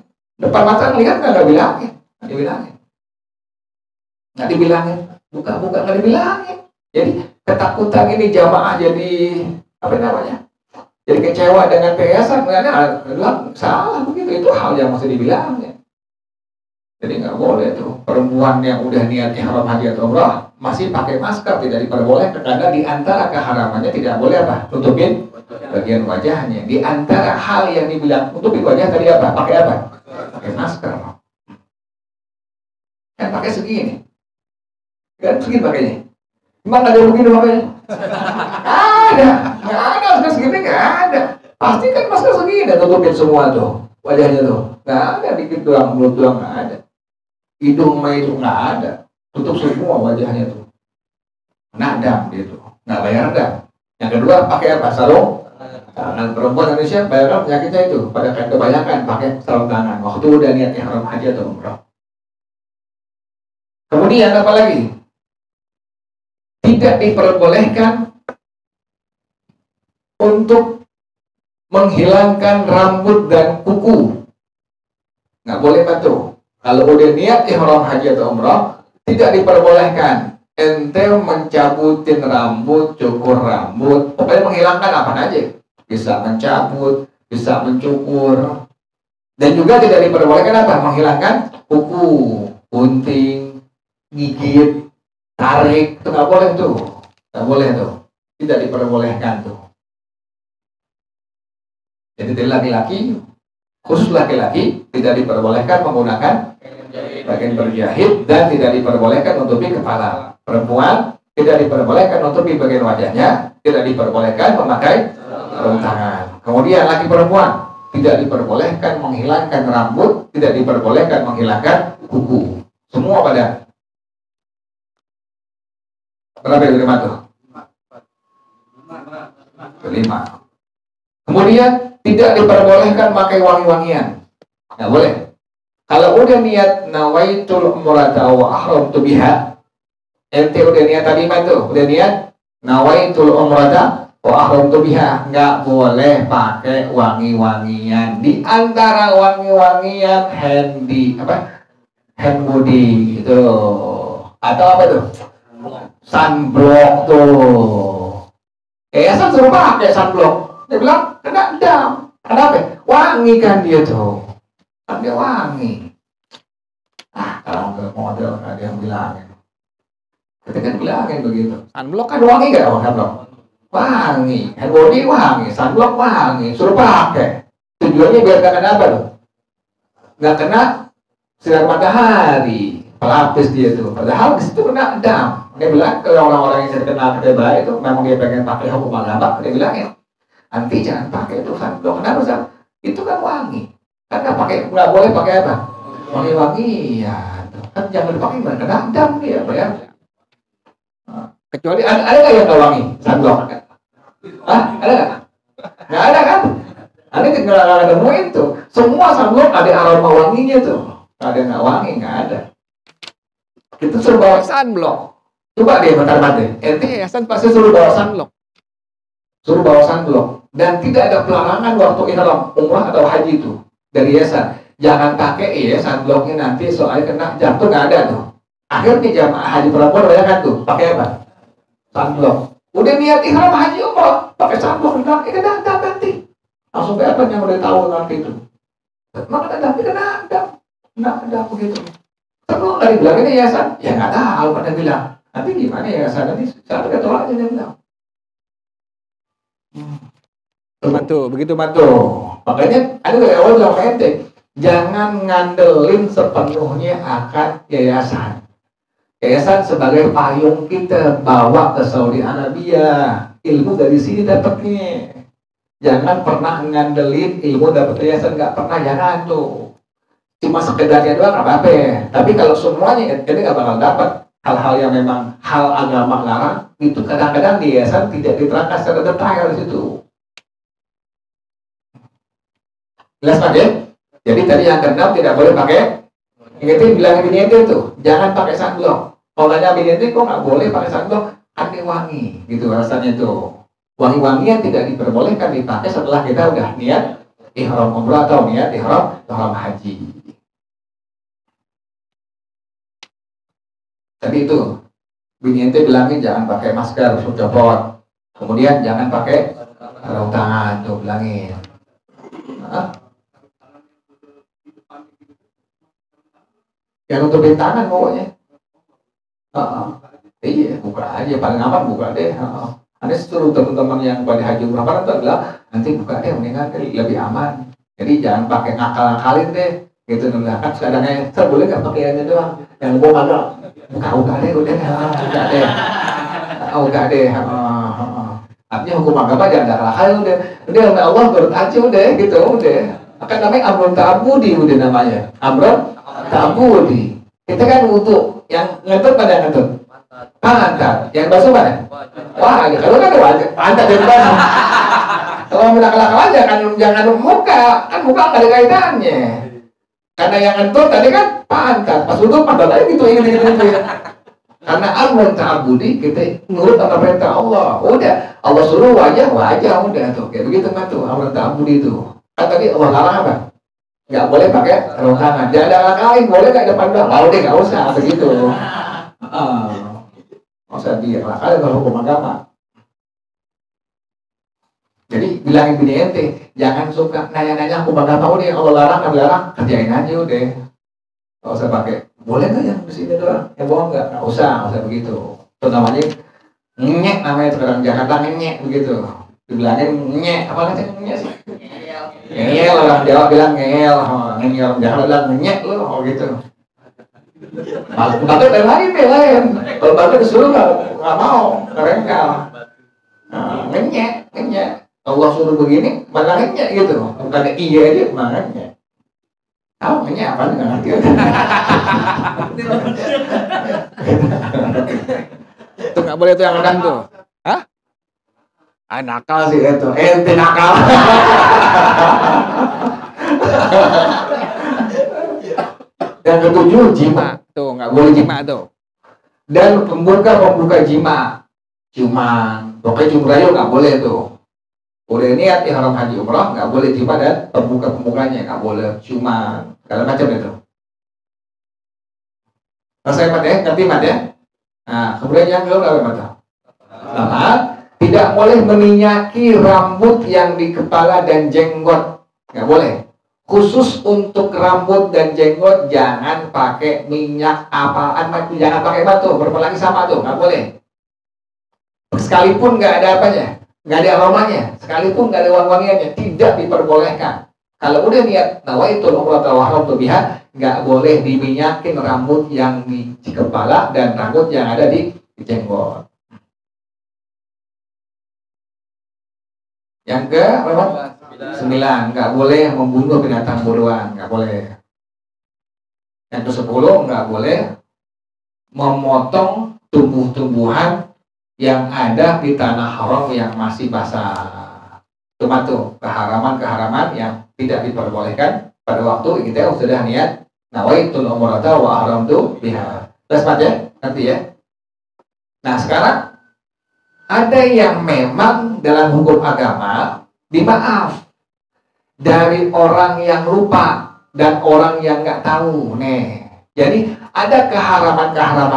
Depan mata ngelihat nggak bilangin. Nggak dibilangin. Nggak dibilangin. Buka-buka nggak dibilangin. Jadi ketakutan ini jamaah jadi apa namanya? Jadi kecewa dengan yayasan. Nggak salah begitu. Itu hal yang mesti dibilangin. Jadi nggak boleh tuh perempuan yang udah niat ihram haji atau umrah masih pakai masker, tidak diperbolehkan karena di antara keharamannya tidak boleh apa? Tutupin bagian wajahnya. Di antara hal yang dibilang tutupin wajah tadi apa? Pakai apa? Pakai masker. Kan pakai segini. Kan segini pakainya. Emang ada begini pakainya? Nggak ada masker segini, nggak ada. Pasti kan masker segini tutupin semua tuh wajahnya tuh. Nggak ada, dikit doang, mulut doang nggak ada. Hidung itu nggak ada, tutup semua wajahnya tuh. Nadam gitu, nggak bayar dam. Yang kedua pakai apa? Sarung tangan. Perempuan Indonesia bayar penyakitnya itu pada kebanyakan pakai sarung tangan waktu udah niat ihram haji atau umrah. Kemudian apa lagi? Tidak diperbolehkan untuk menghilangkan rambut dan kuku. Nggak boleh betul. Kalau udah niat ihram haji atau umrah, tidak diperbolehkan ente mencabutin rambut, cukur rambut, pokoknya menghilangkan apa aja. Bisa mencabut, bisa mencukur. Dan juga tidak diperbolehkan apa? Menghilangkan kuku, gunting, gigit, tarik, itu nggak boleh tuh. Nggak boleh tuh. Tidak diperbolehkan tuh. Jadi dari laki-laki, khusus laki-laki, tidak diperbolehkan menggunakan bagian berjahit dan tidak diperbolehkan menutupi kepala. Perempuan tidak diperbolehkan menutupi bagian wajahnya, tidak diperbolehkan memakai sarung tangan. Kemudian laki perempuan tidak diperbolehkan menghilangkan rambut, tidak diperbolehkan menghilangkan kuku. Semua pada berapa itu tuh? 5. Kemudian tidak diperbolehkan pakai wangi-wangian. Nggak boleh. Kalau udah niat nawaitul umrata wa ahramtu biha, ente udah niat tadi tuh, udah niat nawaitul umrata wa ahramtu biha, nggak boleh pakai wangi-wangian. Di antara wangi-wangian hand body gitu, atau apa tuh? Sunblock tuh. Yayasan suruh pakai sunblock. Dia bilang kena dam. Kenapa? Wangi kan dia tuh. Kan dia wangi. Kalau nggak model nggak ada yang bilangin. Kita kan bilangin begitu. Sunblock kan wangi nggak? Sunblock wangi. Hand body wangi. Sunblock wangi. Suruh pakai. Tujuannya biar nggak kena apa tuh? Nggak kena sinar matahari. Pelapis dia tuh. Padahal di situ kena dam. Dia bilang kalau orang-orang yang terkena ketebak itu memang dia pengen pakai hukum agama. Dia bilangin nanti jangan pakai itu sunblock. Kenapa sih? Itu kan wangi. Karena pakai nggak boleh pakai apa? Wangi-wangi ya. Kan jangan dipakai kena dam dia, ya. Kecuali ada nggak yang nggak wangi sunblock? Ada nggak? Nggak ada kan? Ada nggak nemuin tuh. Semua sunblock ada aroma wanginya tuh. Ada nggak wangi nggak ada. Kita suruh bawa sunblock. Coba deh bentar-bentar deh. Ente yayasan pasti suruh bawa sunblock. Suruh bawa sunblock. Dan tidak ada pelarangan waktu ihram umrah atau haji itu dari yayasan. Jangan pakai ya sunblocknya nanti soalnya kena jatuh, nggak ada tuh. Akhirnya jamaah haji perempuan banyak kan tuh pakai apa? Sunblock. Udah niat ihram haji umrah pakai sunblock, kena dam nanti. Langsung kayak apa yang udah tahu nanti itu. Maka kena dam begitu. Terus nggak dibilang ini yayasan? Ya nggak tahu pada bilang. Nanti gimana yayasan nanti satu ketolak aja dia bilang. Begitu mantu. Makanya ada dari awal bilang ente, jangan ngandelin sepenuhnya akan yayasan. Yayasan sebagai payung kita bawa ke Saudi Arabia, ilmu dari sini dapatnya. Jangan pernah ngandelin ilmu dapat yayasan, nggak pernah, jangan tuh. cuma sekedarnya doang nggak apa-apa. Tapi kalau semuanya jadi nggak bakal dapat. Hal-hal yang memang hal agama larang itu kadang-kadang di yayasan tidak diterangkan secara detail di situ. Jelas Pak ya? Jadi tadi yang keenam tidak boleh pakai. Ingetin bilang bini ente tuh, jangan pakai sunblock. Kalau nanya bini ente kok nggak boleh pakai sunblock? Kan wangi, gitu rasanya tuh. Wangi-wangian tidak diperbolehkan dipakai setelah kita udah niat ihram umrah atau niat ihram haji. Tadi itu bini ente bilangin jangan pakai masker, copot. Kemudian jangan pakai sarung tangan, tuh bilangin. Yang nutupin tangan pokoknya. Iya, buka aja, paling aman buka deh. Ada seluruh teman-teman yang pada haji umrah kan bilang nanti buka deh, mendingan lebih aman. Jadi jangan pakai ngakal-ngakalin deh. Gitu nih kan kadang-kadang saya boleh nggak pakai ini doang. Yang gua kagak buka deh, udah buka deh. Artinya hukum agama jangan nakal udah Allah turut aja udah gitu udah. Akan namanya amrun ta'abudi udah namanya. Amrun ta'abudi. Kita kan untuk yang ngentut pada ngentut. Pantat. Yang basuh mana? Wah, kalau kan wajib pantat dan basuh. Kalau menakal-nakal aja jangan muka, kan muka nggak ada kaitannya. Karena yang ngentut tadi kan pantat, pas untuk pantat aja gitu ini. Karena amrun ta'abudi kita nurut sama perintah Allah. Udah, Allah suruh wajah udah tuh. Kayak begitu kan tuh amrun ta'abudi itu. Kan tadi Allah larang apa? Nggak boleh pakai sarung tangan. Jangan ada alat lain, boleh nggak depan doang? Mau deh, nggak usah begitu. Nggak usah dialah kalian kalau hukum agama. Jadi bilangin bini ente, jangan suka nanya-nanya hukum agama udah Allah larang, nggak larang, kerjain aja udah. Nggak usah pakai. Boleh nggak yang di sini doang? Ya bohong nggak usah begitu. Itu namanya nyek namanya sekarang Jakarta nyek begitu. Dibilangin nyek, apa katanya nyek sih? Ngeyel orang Jawa bilang ngeyel, ngeyel orang Jawa bilang nyek lo, gitu. Bapak lain. Kalau bapak disuruh nggak mau, ngerengkal. Nyek. Allah suruh begini, malah nyek gitu. Bukan iya aja, malah nyek. Tahu nyek apa nggak ngerti? Itu nggak boleh tuh yang kadang tuh. Hah? Nakal sih itu, ente nakal. Yang ketujuh jima, tuh nggak boleh jima tuh. Dan pembuka jima, pokoknya jumrah nggak boleh tuh. Udah niat ihram haji umrah nggak boleh jima dan pembukanya nggak boleh cuma segala macam itu. Selesai mat ya, ngerti mat ya. Nah kemudian yang kedua apa? Tidak boleh meminyaki rambut yang di kepala dan jenggot. Nggak boleh. Khusus untuk rambut dan jenggot jangan pakai minyak apaan, jangan pakai batu, berapalagi sama tuh, nggak boleh. Sekalipun nggak ada apanya, nggak ada aromanya, sekalipun nggak ada wangi-wangiannya, tidak diperbolehkan. Kalau udah niat nawaitul umrah wa ihram biha, nggak boleh diminyakin rambut yang di kepala dan rambut yang ada di jenggot. Yang ke berapa? 9. Nggak boleh membunuh binatang buruan, nggak boleh. Yang ke 10 nggak boleh memotong tumbuh-tumbuhan yang ada di tanah haram yang masih basah. Cuma tuh keharaman yang tidak diperbolehkan pada waktu kita sudah niat nawaitul umrata wa ihramtu biha. Terus ya, nanti ya. Nah sekarang ada yang memang dalam hukum agama dimaaf dari orang yang lupa dan orang yang nggak tahu. Nih, jadi ada keharaman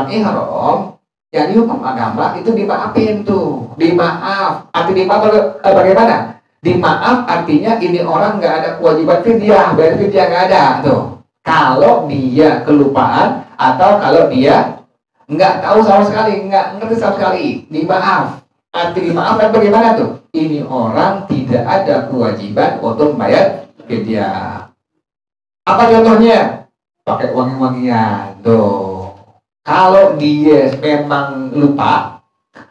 ihram yang di hukum agama itu dimaafin tuh, dimaaf. Arti dimaaf bagaimana? Dimaaf artinya ini orang nggak ada kewajiban fidyah, bayar fidyah nggak ada tuh. Kalau dia kelupaan atau kalau dia nggak tahu sama sekali, nggak ngerti sama sekali, dimaaf. Arti dimaafkan bagaimana tuh? Ini orang tidak ada kewajiban untuk membayar fidyah. Apa contohnya? Pakai wangi-wangian tuh. Kalau dia memang lupa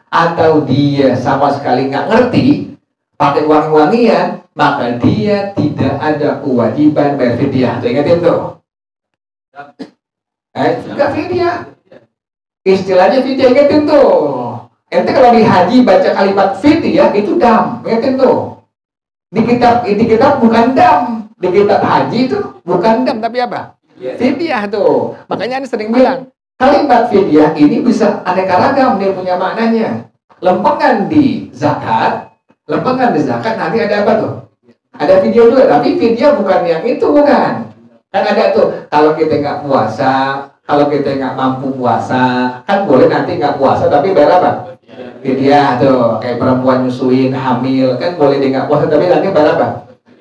atau dia sama sekali nggak ngerti pakai wangi-wangian, maka dia tidak ada kewajiban bayar fidyah. Tuh ingatin tuh. Enggak fidyah. Istilahnya fidyah, ingetin tuh. Ente kalau di haji baca kalimat fidyah itu dam, ingetin tuh. Di kitab bukan dam, di kitab haji itu bukan dam tapi apa? Fidyah tuh. Makanya Anda sering bilang kalimat fidyah ini bisa aneka ragam dia punya maknanya. Lempengan di zakat nanti ada apa tuh? Ada fidyah juga, tapi fidyah bukan yang itu, bukan. Kan ada tuh, kalau kita nggak puasa, kalau kita nggak mampu puasa, kan boleh nanti nggak puasa tapi bayar apa? Fidyah tuh, kayak perempuan nyusuin, hamil, kan boleh dia nggak puasa tapi nanti bayar apa?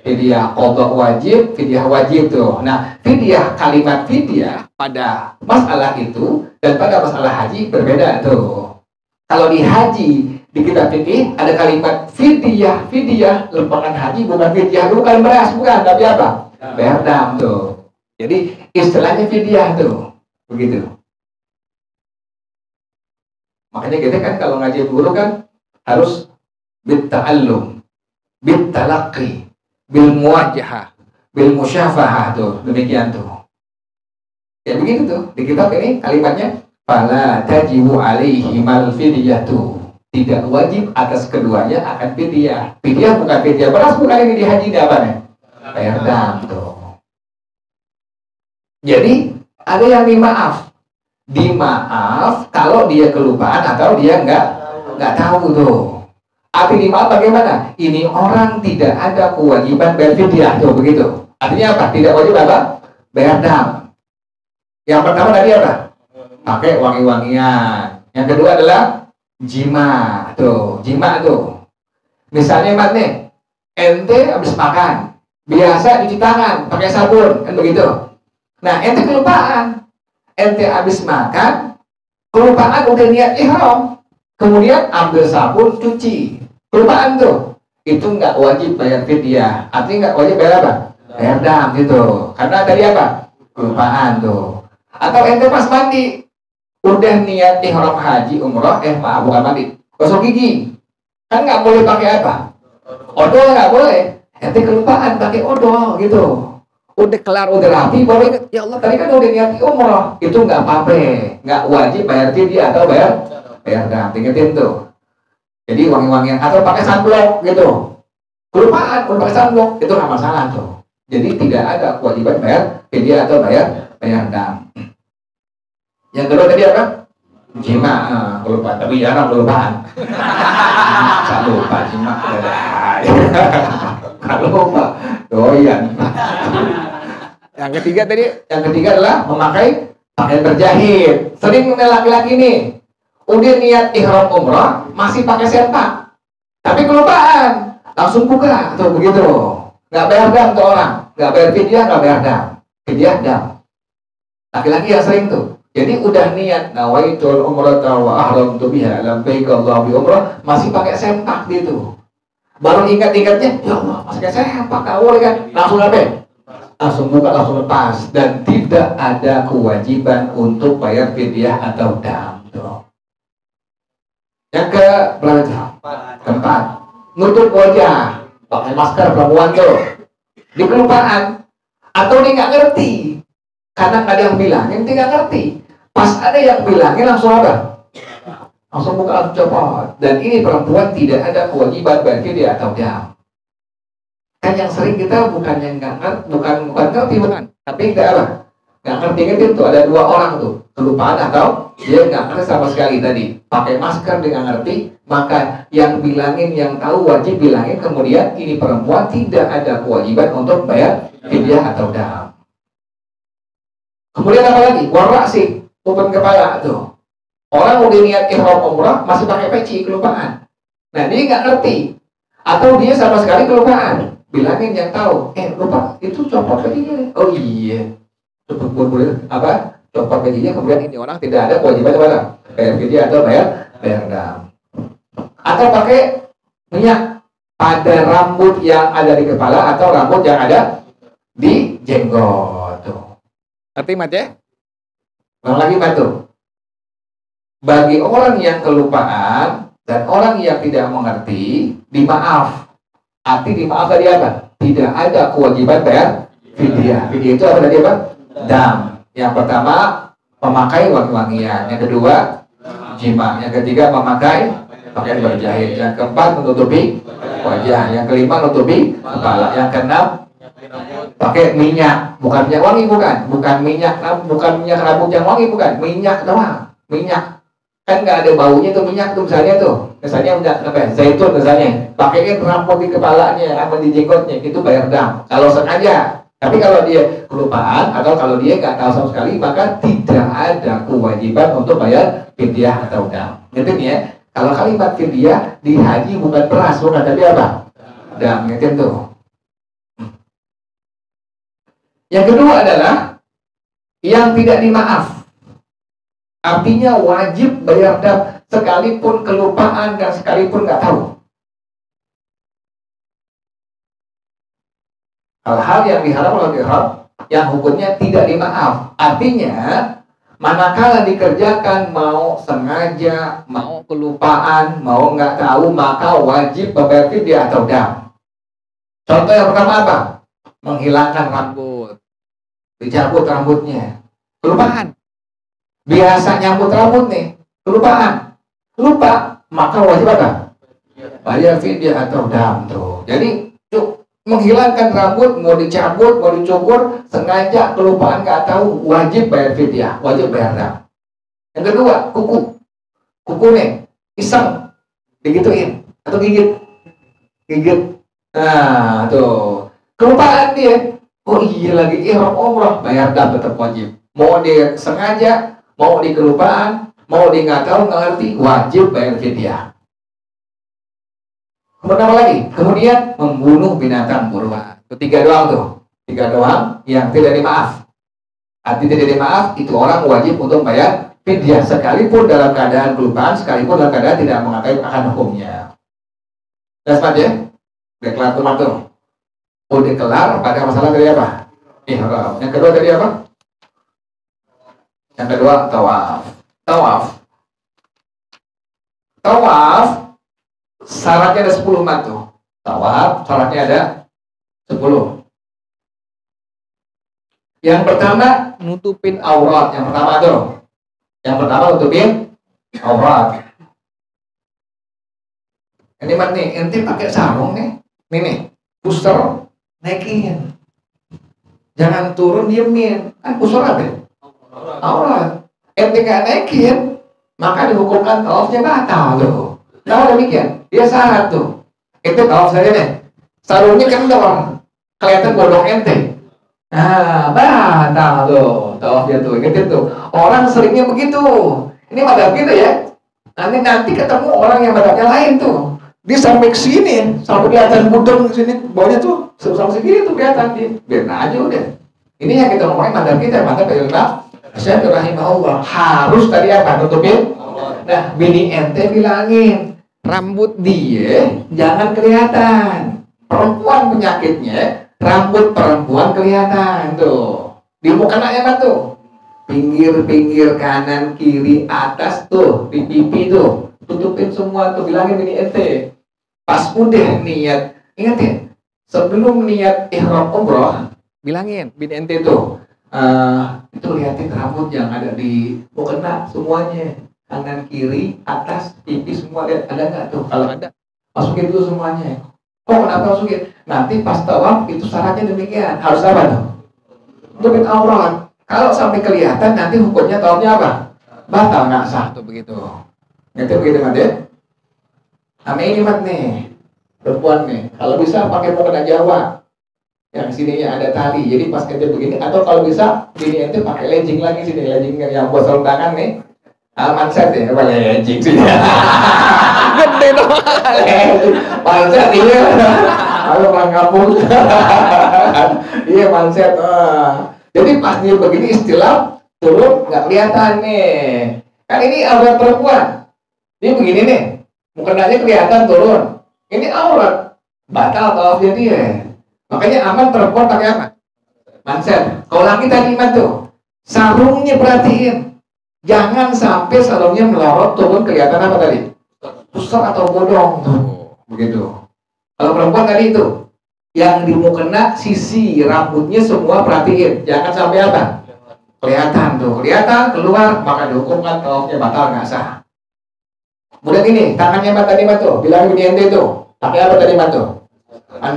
Fidyah, qadha wajib, fidyah wajib tuh. Nah, fidyah, kalimat fidyah pada masalah itu dan pada masalah haji berbeda tuh. Kalau di haji, di kitab fikih ada kalimat fidyah, lempengan haji bukan fidyah, bukan beras, bukan, tapi apa? Bayar dam tuh. Jadi istilahnya fidyah tuh, begitu. Makanya kita kan kalau ngaji guru kan harus bitta'allum, bittalaqi, bil muwajahah, bil musyafahah tuh, demikian tuh. Ya begitu tuh. Di kitab ini kalimatnya fala tajibu alaihimal fidyatu. Tidak wajib atas keduanya akan fidyah. Fidyah bukan fidyah beras, bukan ini di haji ini apa nih? Bayar dam tuh. Jadi ada yang dimaaf kalau dia kelupaan atau dia nggak tahu tuh. Arti dimaaf bagaimana? Ini orang tidak ada kewajiban bayar fidyah tuh, begitu. Artinya apa? Tidak wajib apa? Bayar dam. Yang pertama tadi apa? Pakai wangi-wangian. Yang kedua adalah jima tuh. Misalnya mat nih, ente habis makan, biasa cuci tangan pakai sabun, kan begitu. Nah, ente kelupaan. Ente habis makan, kelupaan udah niat ihram. Kemudian ambil sabun, cuci. Kelupaan tuh. Itu nggak wajib bayar fidyah. Artinya nggak wajib bayar apa? Bayar dam gitu. Karena tadi apa? Kelupaan tuh. Atau ente pas mandi, udah niat ihram haji, umroh, bukan mandi. Gosok gigi. Kan nggak boleh pakai apa? Odol nggak boleh. Ente kelupaan pakai odol gitu. Udah kelar, udah rapi, baru ingat, ya Allah tadi kan udah niat umroh, itu nggak apa-apa, nggak wajib bayar fidyah atau bayar dam, ingetin tuh. Jadi wangi-wangian atau pakai sunblock gitu, kelupaan pun pakai sunblock itu nggak masalah tuh. Jadi tidak ada kewajiban bayar fidyah atau bayar dam. Yang kedua tadi apa? Jima, kelupaan, tapi jarang kelupaan. Nggak lupa jima, kalau lupa doyan. Yang ketiga adalah memakai pakaian berjahit. Sering laki-laki nih, udah niat ihram umrah masih pakai sempak, tapi kelupaan, langsung buka tuh begitu. Nggak bayar dam tuh orang, nggak bayar fidyah, nggak bayar dam, fidyah dam. Laki-laki yang sering tuh. Jadi udah niat nawaitul umrata wa ahramtu biha labbaik Allahu bi umrah masih pakai sempak gitu. Baru ingat-ingatnya, ya Allah, masih pakai sempak, nggak boleh kan? Langsung apa? Langsung buka, langsung lepas, dan tidak ada kewajiban untuk bayar fidyah atau dam tuh. Yang keempat, nutup wajah, pakai masker perempuan tuh, di kelupaan atau dia nggak ngerti, karena nggak ada yang bilangin, dia nggak ngerti. Pas ada yang bilangin langsung apa? Langsung buka, langsung copot. Dan ini perempuan tidak ada kewajiban bayar fidyah atau dam. Kan yang sering kita bukan yang nggak ngerti, bukan, tapi nggak apa, nggak ngerti tuh ada dua orang tuh kelupaan atau dia nggak ngerti sama sekali tadi, pakai masker dia nggak ngerti, maka yang bilangin, yang tahu wajib bilangin, kemudian ini perempuan tidak ada kewajiban untuk bayar fidyah atau dam. Kemudian apa lagi? Warasi, tutup kepala tuh. Orang udah niat ihram umrah masih pakai peci, kelupaan. Nah dia nggak ngerti atau dia sama sekali kelupaan. Bilangin yang tahu, lupa itu copot pecinya. Oh iya, boleh apa? Copot pecinya, kemudian ini orang tidak ada kewajiban apa? Bayar fidyah atau bayar dam. Atau pakai minyak pada rambut yang ada di kepala atau rambut yang ada di jenggot tuh. Ngerti mat ya? Ulang lagi mat tuh. Bagi orang yang kelupaan dan orang yang tidak mengerti, dimaaf. Arti dimaaf tadi apa? Tidak ada kewajiban bayar fidyah. Fidyah itu apa tadi apa? Dam. Yang pertama memakai wangi-wangian, yang kedua jima, yang ketiga memakai pakaian berjahit, yang keempat menutupi wajah, yang kelima menutupi kepala, yang keenam pakai minyak, bukan minyak wangi, bukan minyak rambut yang wangi, bukan minyak doang, minyak kan nggak ada baunya tuh minyak tuh, misalnya minyak apa zaitun misalnya, pakaiin rambut di kepalanya sama di jenggotnya, itu bayar dam kalau sengaja. Tapi kalau dia kelupaan atau kalau dia nggak tahu sama sekali, maka tidak ada kewajiban untuk bayar fidyah atau dam. Gitu nih ya. Kalau kalimat fidyah di haji bukan beras, bukan, tapi apa? Dam, gitu tuh. Yang kedua adalah yang tidak dimaaf. Artinya wajib bayar dam sekalipun kelupaan dan sekalipun nggak tahu. Hal-hal yang diharam oleh ihram yang hukumnya tidak dimaaf. Artinya manakala dikerjakan mau sengaja, mau kelupaan, mau nggak tahu, maka wajib membayar fidyah atau dam. Contoh yang pertama apa? Menghilangkan rambut, dicabut rambutnya, kelupaan. Biasa nyambut rambut nih, kelupaan, lupa, maka wajib apa? Bayar fidyah atau dam tuh. Jadi menghilangkan rambut, mau dicabut, mau dicukur, sengaja kelupaan nggak tahu, wajib bayar fidyah, wajib bayar dam. Yang kedua, kuku nih, iseng, digituin atau gigit. Nah tuh, kelupaan dia, oh iya lagi ihram umrah, bayar dam tetap wajib. Mau dia sengaja, mau di kelupaan, mau dia nggak tahu, nggak ngerti, wajib bayar fidyah. Kemudian apa lagi? Kemudian membunuh binatang buruan. Itu tiga doang tuh. Tiga doang yang tidak dimaaf. Arti tidak dimaaf, itu orang wajib untuk bayar fidyah sekalipun dalam keadaan kelupaan, sekalipun dalam keadaan tidak mengetahui akan hukumnya. Jelas Pak ya? Udah kelar tuh. Udah kelar pada masalah tadi apa? Ihram. Yang kedua tadi apa? Yang kedua tawaf. Tawaf syaratnya ada 10 mat tuh. Tawaf syaratnya ada 10. Yang pertama nutupin aurat. Yang pertama nutupin aurat. Ini mat nih, ente pakai sarung nih. Nih, puster naikin. Jangan turun diemin. Kan puster apa? Aurat. Ente nggak naikin, maka dihukumkan tawafnya batal tuh. Kalau demikian, dia syarat tuh. Itu tawaf saja deh. Sarungnya kendor, kelihatan bodong ente. Nah, batal tuh tawafnya tuh. Ingat tuh. Orang seringnya begitu. Ini madhab kita ya. Nanti ketemu orang yang madhabnya lain tuh. Dia sampai ke sini, sampai kelihatan bodong di sini, bawahnya tuh sampai segini tuh kelihatan dia. Biarin aja udah. Ini yang kita ngomongin madhab kita, madhab Imam Syafi'i rahimahullah. Harus tadi apa? Tutupin. Nah, bini ente bilangin, rambut dia jangan kelihatan. Perempuan penyakitnya, rambut perempuan kelihatan tuh. Di mukananya apa tuh? Pinggir-pinggir kanan, kiri, atas tuh, di pipi tuh. Tutupin semua tuh, bilangin bini ente. Pas udah niat, ingat ya, sebelum niat ihram umroh, bilangin bini ente tuh, itu liatin rambut yang ada di mukena semuanya. Kanan, kiri, atas, pipi semua lihat ada nggak tuh? Kalau ada, masukin dulu semuanya. Oh kenapa masukin? Nanti pas tawaf itu syaratnya demikian. Harus apa tuh? Tutupin aurat. Kalau sampai kelihatan nanti hukumnya tawafnya apa? Batal, nggak sah tuh begitu. Ngerti begitu mat ya? Sama ini mat nih, perempuan nih. Kalau bisa pakai mukena Jawa, yang sininya ada tali. Jadi pas ente begini, atau kalau bisa gini ente pakai legging lagi sini, legging yang buat sarung tangan nih. Manset ya, apa legging sih? Gede dong. Manset iya. Kalau orang kampung. Iya manset. Jadi pas dia begini istilah turun nggak kelihatan nih. Kan ini aurat perempuan. Dia begini nih, mukenanya kelihatan turun. Ini aurat, batal tawafnya dia. Makanya aman perempuan pakai apa? Manset. Kalau laki tadi iman tuh, sarungnya perhatiin. Jangan sampai sarungnya melorot turun kelihatan apa tadi? Pusar atau bodong tuh. Begitu. Kalau perempuan tadi itu, yang di mukena sisi rambutnya semua perhatiin. Jangan sampai apa? kelihatan tuh, kelihatan keluar maka dihukumkan tawafnya batal nggak sah. Kemudian ini tangannya mata tadi tuh, bilangin di ente tuh, pakai apa tadi tuh?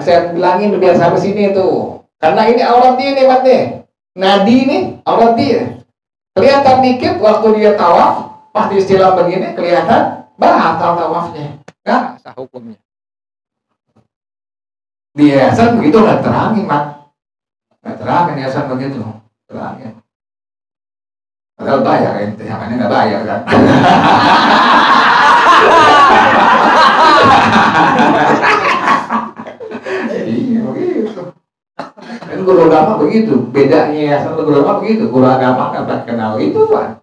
Saya bilangin biar sampai sini tuh, karena ini aurat dia nih matnya, nadi ini aurat dia. Kelihatan dikit waktu dia tawaf, pasti istilah begini kelihatan batal tawafnya, nggak sah hukumnya. Biasa begitu nggak terangin mat, nggak terangin biasa begitu, terangin. Padahal bayar ente, makanya nggak bayar kan? Iya begitu. Kan guru agama begitu, bedanya sama guru agama begitu. Guru agama nggak kenal itu kan.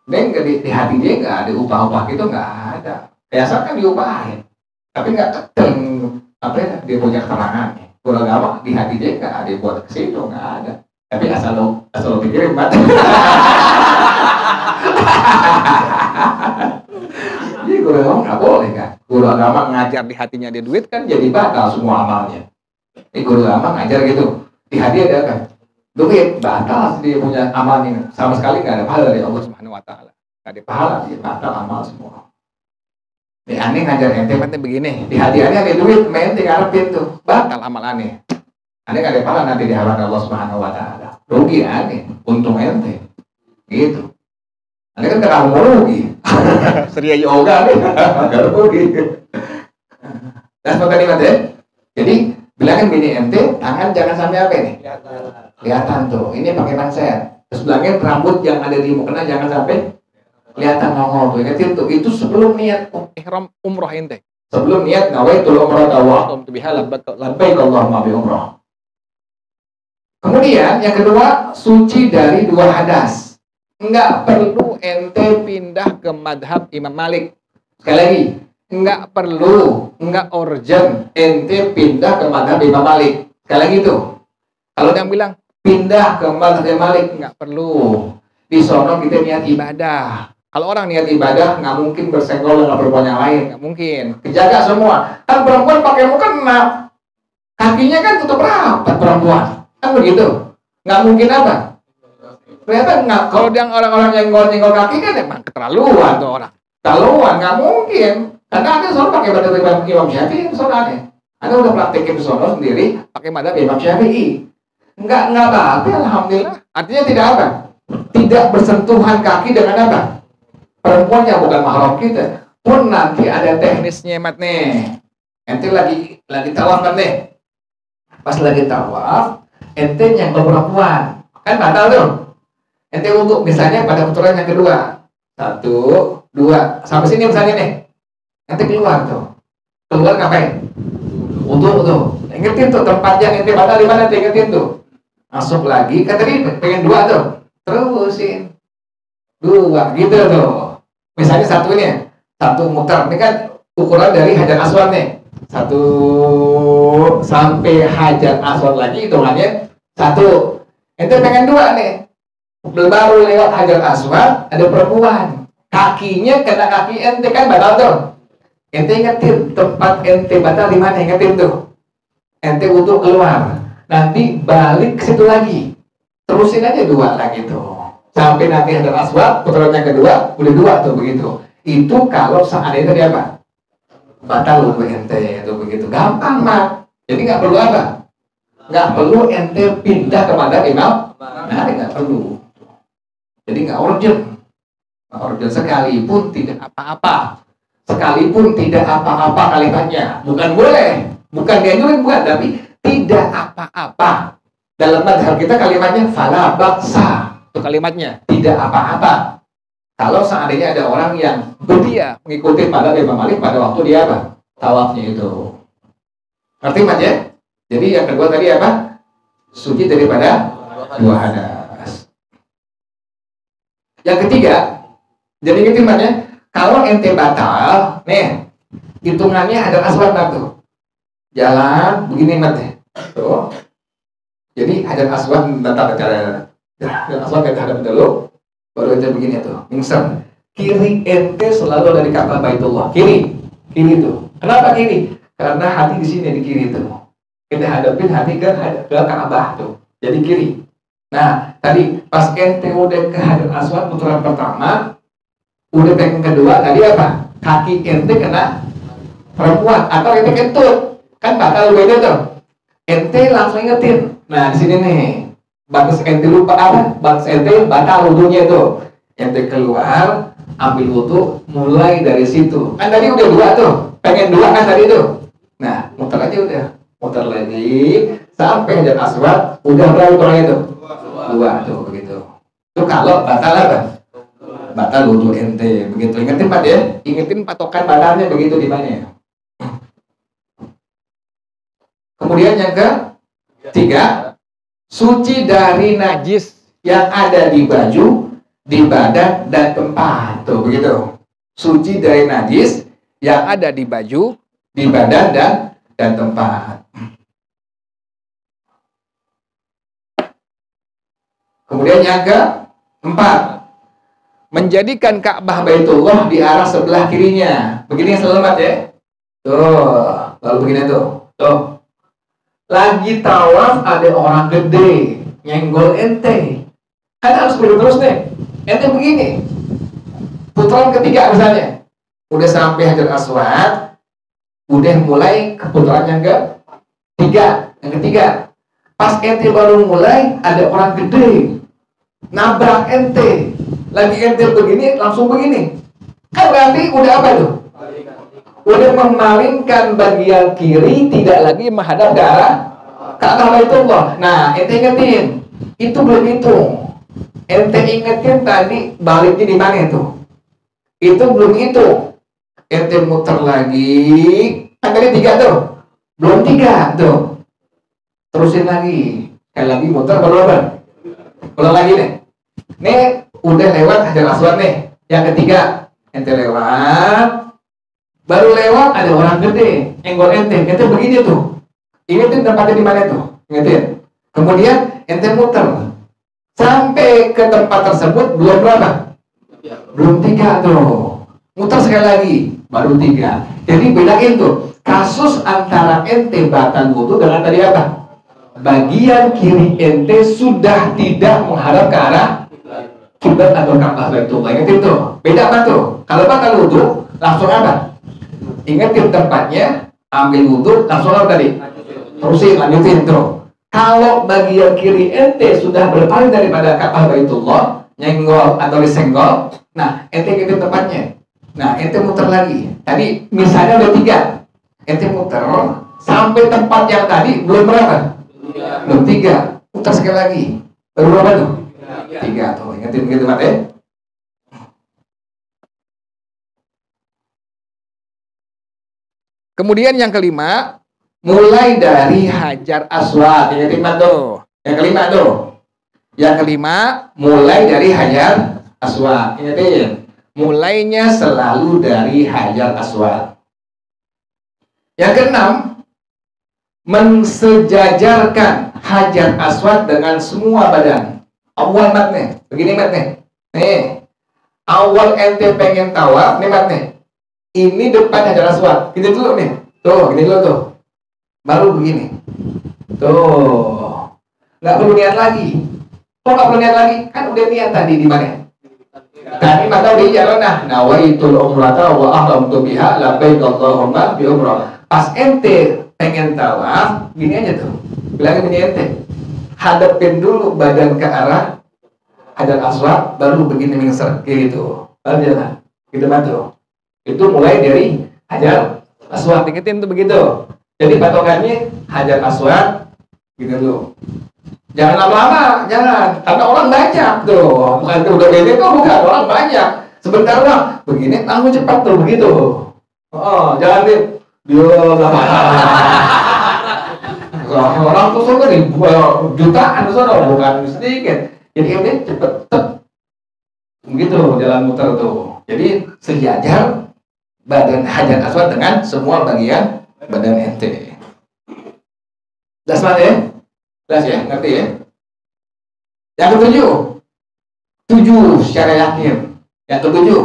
Dan di hati dia nggak ada upah-upah gitu, nggak ada. Biasa kan diupahin, tapi nggak keteng apa ya, dia punya keterangannya. Guru agama di hati dia nggak ada buat ke situ, nggak ada. Tapi asal lo pikirin mat. Jadi guru agama nggak boleh kan? Guru agama ngajar di hatinya dia duit kan jadi batal semua amalnya. Ini guru agama ngajar gitu, di hati ada kan duit, batal dia punya amalnya, sama sekali nggak ada pahala dari Allah Subhanahu Wa Taala, nggak ada pahala, dia batal amal semua. Ini aneh ngajar ente begini, di hati aneh ada duit, main tinggal ngarepin tuh, batal amal aneh. Aneh nggak ada pahala nanti di hadapan Allah Subhanahu Wa Taala, rugi aneh, untung ente, gitu. Aneh kan terlalu mau rugi, seria yoga nih, nggak rugi. Dan seperti tadi mas ya, jadi bilangin bini ente, tangan jangan sampai apa nih? Kelihatan tuh, ini pakai manset. Terus bilangin rambut yang ada di mukena jangan sampai kelihatan nongol tuh. Ingetin tuh, itu sebelum niat ihram umroh ente. Sebelum niat nawaitul umrah tawaf biha labbaik Allahumma bi umrah. Kemudian yang kedua, suci dari dua hadas. Enggak perlu ente pindah ke madhab Imam Malik. Sekali lagi, enggak perlu, enggak urgent ente pindah ke madhab Imam Malik. Sekali lagi tuh, kalau yang bilang pindah ke madhab Imam Malik, enggak perlu. Di sono kita niat ibadah. Kalau orang niat ibadah, nggak mungkin bersenggol dengan perempuan yang lain, nggak mungkin. Kejaga semua. Kan perempuan pakai mukena, kakinya kan tutup rapat perempuan, kan begitu. Nggak mungkin apa? Ternyata nggak. Kalau yang orang-orang yang nyenggol kaki kan emang keterlaluan tuh orang. Keterlaluan, nggak mungkin. Karena ada soal pakai madhab Imam Syafi'i, soalnya. Anda udah praktekin soal sendiri, pakai madhab Imam Syafi'i. Nggak apa-apa, alhamdulillah. Artinya tidak apa? Tidak bersentuhan kaki dengan apa? Perempuan yang bukan mahram kita. Pun nanti ada teknisnya mat nih. Ente lagi tawaf kan nih. Pas lagi tawaf, ente nyenggol perempuan. Kan batal tuh. Ente untuk misalnya pada putaran yang kedua. 1, 2, sampai sini misalnya nih. Ente keluar tuh. Keluar ngapain? Untuk tuh. Ingetin tuh tempat yang ente batal di mana, ingetin tuh. Masuk lagi, kan tadi pengen 2 tuh. Terusin 2 gitu tuh. Misalnya satu muter, ini kan ukuran dari Hajar Aswad nih. 1 sampai Hajar Aswad lagi hitungannya 1. Ente pengen 2 nih. Baru lewat Hajar Aswad ada perempuan. Kakinya kena kaki ente kan batal tuh. Ente ingetin tempat ente batal di mana, ingetin tuh. Ente untuk keluar. Nanti balik ke situ lagi. Terusin aja 2 lagi tuh. Sampai nanti Hajar Aswad, putaran yang kedua, udah 2 tuh begitu. Itu kalau seandainya tadi apa? Batal lu ente itu begitu. Gampang mak. Jadi nggak perlu apa? Nggak perlu ente pindah kepada Imam. Nah, nggak perlu. Jadi nggak urgent. Nggak urgent sekalipun tidak apa-apa. Sekalipun tidak apa-apa kalimatnya. Bukan boleh. Bukan dianjurin, bukan. Tapi tidak apa-apa. Dalam madhab kita kalimatnya fala baksa. Itu kalimatnya tidak apa-apa. Kalau seandainya ada orang yang berdia mengikuti pada Imam Malik pada waktu dia apa? Tawafnya itu. Ngerti mas ya? Jadi yang kedua tadi apa? Suci daripada 2 hadas. Yang ketiga, jadi ingetin mas ya, kalau ente batal, nih hitungannya ada aswad tuh. Jalan begini mas ya. Tuh. Jadi ada aswad tata cara. Dan asal kita hadap dulu, baru ente begini tuh, mingsen. Kiri ente selalu dari Ka'bah Baitullah. Kiri tuh. Kenapa kiri? Karena hati di sini di kiri tuh. Kita hadapin hati ke Ka'bah tuh. Jadi kiri. Nah, tadi pas ente udah ke Hajar Aswad putaran pertama, udah pengen kedua, tadi apa? Kaki ente kena perempuan atau ente kentut, kan batal beda tuh. Ente langsung ingetin. Nah di sini nih, bagus ente lupa apa? Bagus ente batal wudunya tuh. Ente keluar, ambil wudu, mulai dari situ. Kan tadi udah dua tuh, pengen dua kan tadi tuh. Nah muter aja udah, muter lagi sampai Hajar Aswad, udah berapa orang itu? Dua tuh begitu. Itu kalau batal apa? Batal wudu ente begitu. Ingetin Pak ya, ingetin patokan batalnya begitu di mana ya. Kemudian yang ketiga, suci dari najis yang ada di baju, di badan dan tempat. Tuh begitu. Suci dari najis yang ada di baju, di badan dan tempat. Kemudian yang keempat, menjadikan Ka'bah Baitullah di arah sebelah kirinya. Begini yang selamat ya. Tuh, lalu begini tuh. Tuh. Lagi tawaf ada orang gede nyenggol ente. Kan harus begitu terus nih. Ente begini. Putaran ketiga misalnya. Udah sampai Hajar Aswad, udah mulai ke putaran yang ketiga. Yang ketiga. Pas ente baru mulai ada orang gede nabrak ente. Lagi ente begini, langsung begini. Kan berarti udah apa tuh? Udah memalingkan bagian kiri, tidak lagi menghadap ke arah Ka'bah Baitullah. Nah, ente ingetin, itu belum hitung. Ente ingetin tadi baliknya di mana itu? Itu belum hitung. Ente muter lagi, kan tadi 3 tuh, belum 3 tuh. Terusin lagi, sekali lagi muter baru apa? Ulang lagi nih. Nih udah lewat Hajar Aswad nih. Yang ketiga, ente lewat. Baru lewat ada orang gede enggol ente begini tuh. Ingetin tempatnya di mana tuh? Ingetin. Kemudian ente muter sampai ke tempat tersebut belum berapa? Belum 3 tuh. Muter sekali lagi baru 3. Jadi bedain tuh kasus antara ente batal wudu dengan tadi apa? Bagian kiri ente sudah tidak menghadap ke arah kiblat atau Ka'bah Baitullah. Ingetin tuh. Beda apa tuh? Kalau batal wudu langsung apa? Ingetin tempatnya, ambil wudu, langsung apa tadi? Terusin, lanjutin tuh. Kalau bagian kiri ente sudah berpaling daripada Ka'bah Baitullah, nyenggol atau disenggol, nah ente ingetin tempatnya. Nah ente muter lagi. Tadi misalnya udah 3, ente muter sampai tempat yang tadi belum berapa? Belum 3. Muter sekali lagi. Baru berapa tuh? 3 tuh. Ingetin begitu Mat ya. Kemudian yang kelima, mulai dari Hajar Aswad. Ingetin Mat tuh. Yang kelima tuh. Yang kelima, mulai dari Hajar Aswad. Ingetin. Mulainya selalu dari Hajar Aswad. Yang keenam, mensejajarkan Hajar Aswad dengan semua badan. Awal Mat nih, begini Mat nih. Nih, awal ente pengen tawaf nih Mat nih. Ini depan Hajar Aswad. Gini dulu nih. Tuh, gini dulu tuh. Baru begini. Tuh. Nggak perlu niat lagi. Kok nggak perlu niat lagi? Kan udah niat tadi di mana? Tadi mata di jalan nawaitul umrata wa ahramtu biha labbaik Allahumma bi umrah. Pas ente pengen tawaf, gini aja tuh. Bilangin gini ente. Hadapin dulu badan ke arah Hajar Aswad, baru begini mingser gitu. Baru jalan. Gitu tuh. Itu mulai dari Hajar Aswad. Ingetin tuh begitu. Jadi patokannya Hajar Aswad gitu dulu. Jangan lama-lama, jangan. Karena orang banyak tuh. Bukan udah beda tuh, bukan. Orang banyak. Sebentar lah. Begini, langsung cepat tuh begitu. Oh, jangan dia lama. Orang tuh soalnya ribuan, jutaan soalnya, bukan sedikit. Jadi ini cepet. Begitu jalan muter tuh. Jadi sejajar badan Hajar Aswad dengan semua bagian badan ente. Jelas banget ya? Jelas ya? Ngerti ya? Yang ketujuh, 7 secara yakin. Yang ketujuh,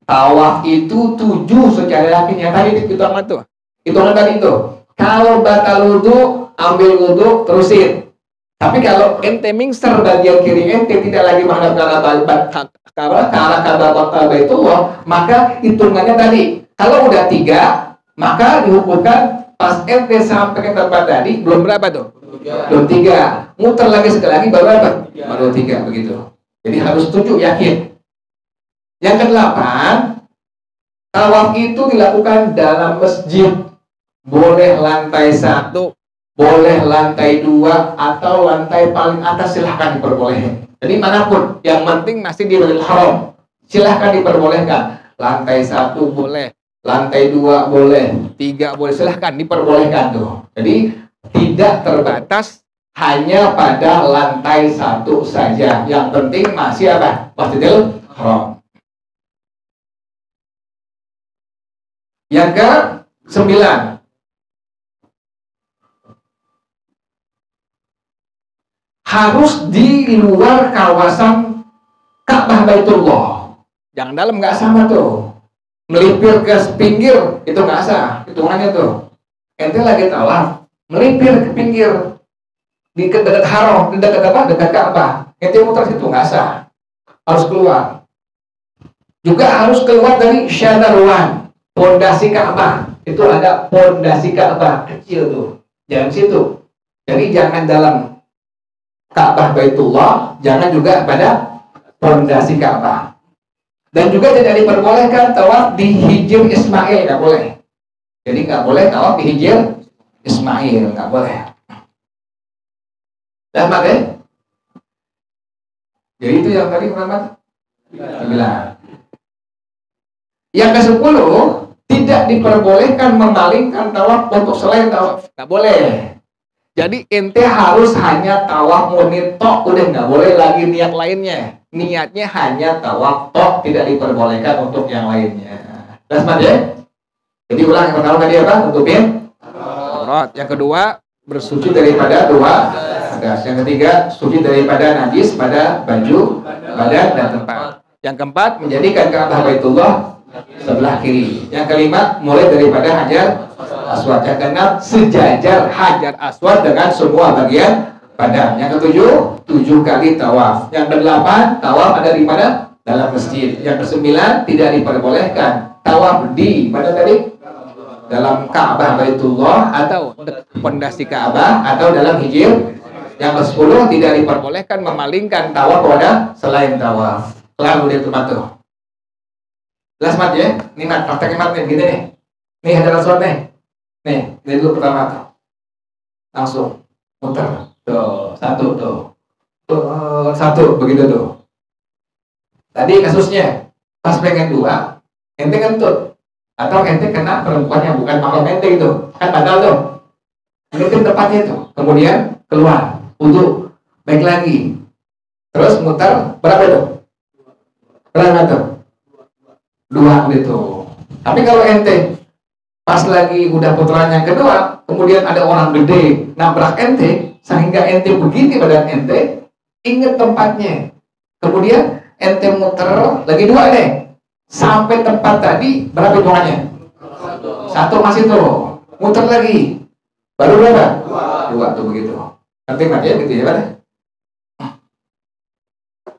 tawaf itu 7 secara yakin. Yang tadi hitungan tuh. Hitungan tadi tuh. Kalau batal wudu, ambil wudu, terusin. Tapi kalau ente mingser bagian kiri ente tidak lagi menghadap ke arah Baitullah, maka hitungannya tadi. Kalau udah 3, maka dihukumkan pas ente sampai ke tempat tadi belum berapa tuh? Belum 3. Muter lagi sekali lagi baru apa? Baru 3 begitu. Jadi harus 7 yakin. Yang ke-8, tawaf itu dilakukan dalam masjid. Boleh lantai 1, boleh lantai 2, atau lantai paling atas silahkan diperbolehkan. Jadi manapun, yang penting masih di Masjidil Haram, silahkan diperbolehkan. Lantai 1 boleh, lantai 2 boleh, 3 boleh, silahkan diperbolehkan tuh. Jadi tidak terbatas hanya pada lantai 1 saja. Yang penting masih apa? Masjidil Haram. Yang ke-9, harus di luar kawasan Ka'bah Baitullah. Jangan dalam, nggak sama tuh. Melipir ke pinggir itu nggak sah hitungannya tuh. Ente lagi tawaf, melipir ke pinggir di dekat haram, di dekat apa? Dekat Ka'bah. Ente muter situ nggak sah. Harus keluar. Juga harus keluar dari Syadalwan, pondasi Ka'bah. Itu ada pondasi Ka'bah kecil tuh. Jangan situ. Jadi jangan dalam Ka'bah Baitullah, jangan juga pada pondasi Ka'bah. Dan juga tidak diperbolehkan tawaf di Hijr Ismail, nggak boleh. Jadi nggak boleh tawaf di Hijr Ismail, nggak boleh. Dah ya? Jadi itu yang tadi Muhammad bilang. Yang ke-10, tidak diperbolehkan memalingkan tawaf untuk selain tawaf, nggak boleh. Jadi ente harus hanya tawaf murni tok, udah nggak boleh lagi niat lainnya. Niatnya hanya tawaf tok, tidak diperbolehkan untuk yang lainnya. Dasman ya? Jadi ulang, yang pertama tadi apa? Tutupin aurat. Yang kedua, bersuci daripada 2 hadas. Yang ketiga, suci daripada najis pada baju, badan, dan tempat. Yang keempat, menjadikan Ka'bah Baitullah sebelah kiri. Yang kelima, mulai daripada Hajar Aswad. Yang keenam, sejajar Hajar Aswad dengan semua bagian badan. Yang ketujuh, 7 kali tawaf. Yang kedelapan, tawaf ada di mana? Dalam masjid. Yang kesembilan, tidak diperbolehkan tawaf di mana tadi? Dalam Ka'bah Baitullah atau pondasi Ka'bah atau dalam Hijr. Yang ke-10, tidak diperbolehkan memalingkan tawaf pada selain tawaf. Lalu dia tempat tuh. Jelas mat ya? Ini mat, prakteknya mat nih, gini nih. Nih Hajar Aswad nih. Nih, dari dulu pertama tuh. Langsung muter. Tuh, 1 tuh. Tuh, 1 begitu tuh. Tadi kasusnya pas pengen 2, ente kentut. Atau ente kena perempuannya, bukan makhluk ente gitu. Kan batal tuh. Ini tempatnya tuh. Kemudian keluar, wudu, baik lagi. Terus muter berapa tuh? Berapa tuh? 2 gitu. Tapi kalau ente pas lagi udah putaran yang kedua, kemudian ada orang gede nabrak ente, sehingga ente begini badan ente, inget tempatnya. Kemudian ente muter lagi 2 deh, sampai tempat tadi berapa hitungannya? 1 masih tuh, muter lagi, baru berapa? 2 tuh begitu. Nanti ya gitu ya Pak.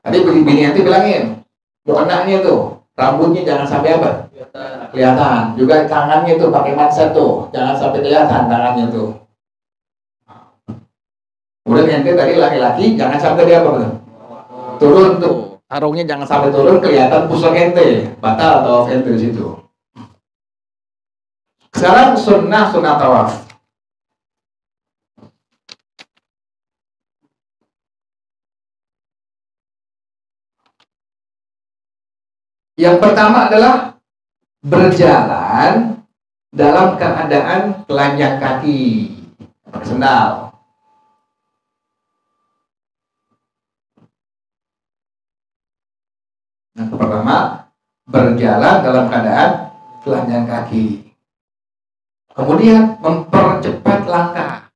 Tadi bini ente bilangin, mukenanya tuh. Rambutnya jangan sampai apa? Kelihatan. Juga tangannya tuh pakai manset tuh, jangan sampai kelihatan tangannya tuh. Kemudian ente tadi laki-laki, jangan sampai dia apa? Turun tuh. Sarungnya jangan sampai turun, kelihatan pusat ente. Batal tawaf ente di situ. Sekarang sunnah tawaf. Yang pertama adalah berjalan dalam keadaan telanjang kaki, pakai sendal. Yang pertama, berjalan dalam keadaan telanjang kaki. Kemudian mempercepat langkah.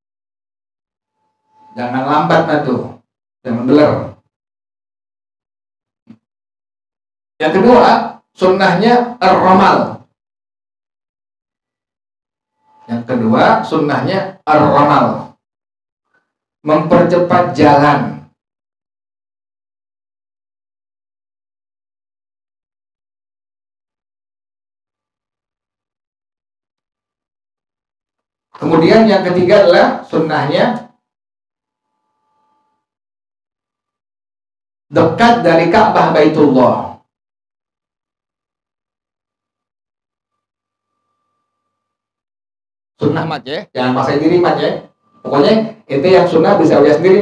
Jangan lambat tuh, jangan beler. Yang kedua, sunnahnya ar-ramal. Yang kedua, sunnahnya ar-ramal. mempercepat jalan. Kemudian yang ketiga adalah sunnahnya dekat dari Ka'bah Baitullah. Sunnah mat ya, jangan maksain diri mat ya. Pokoknya itu yang sunnah bisa udah sendiri.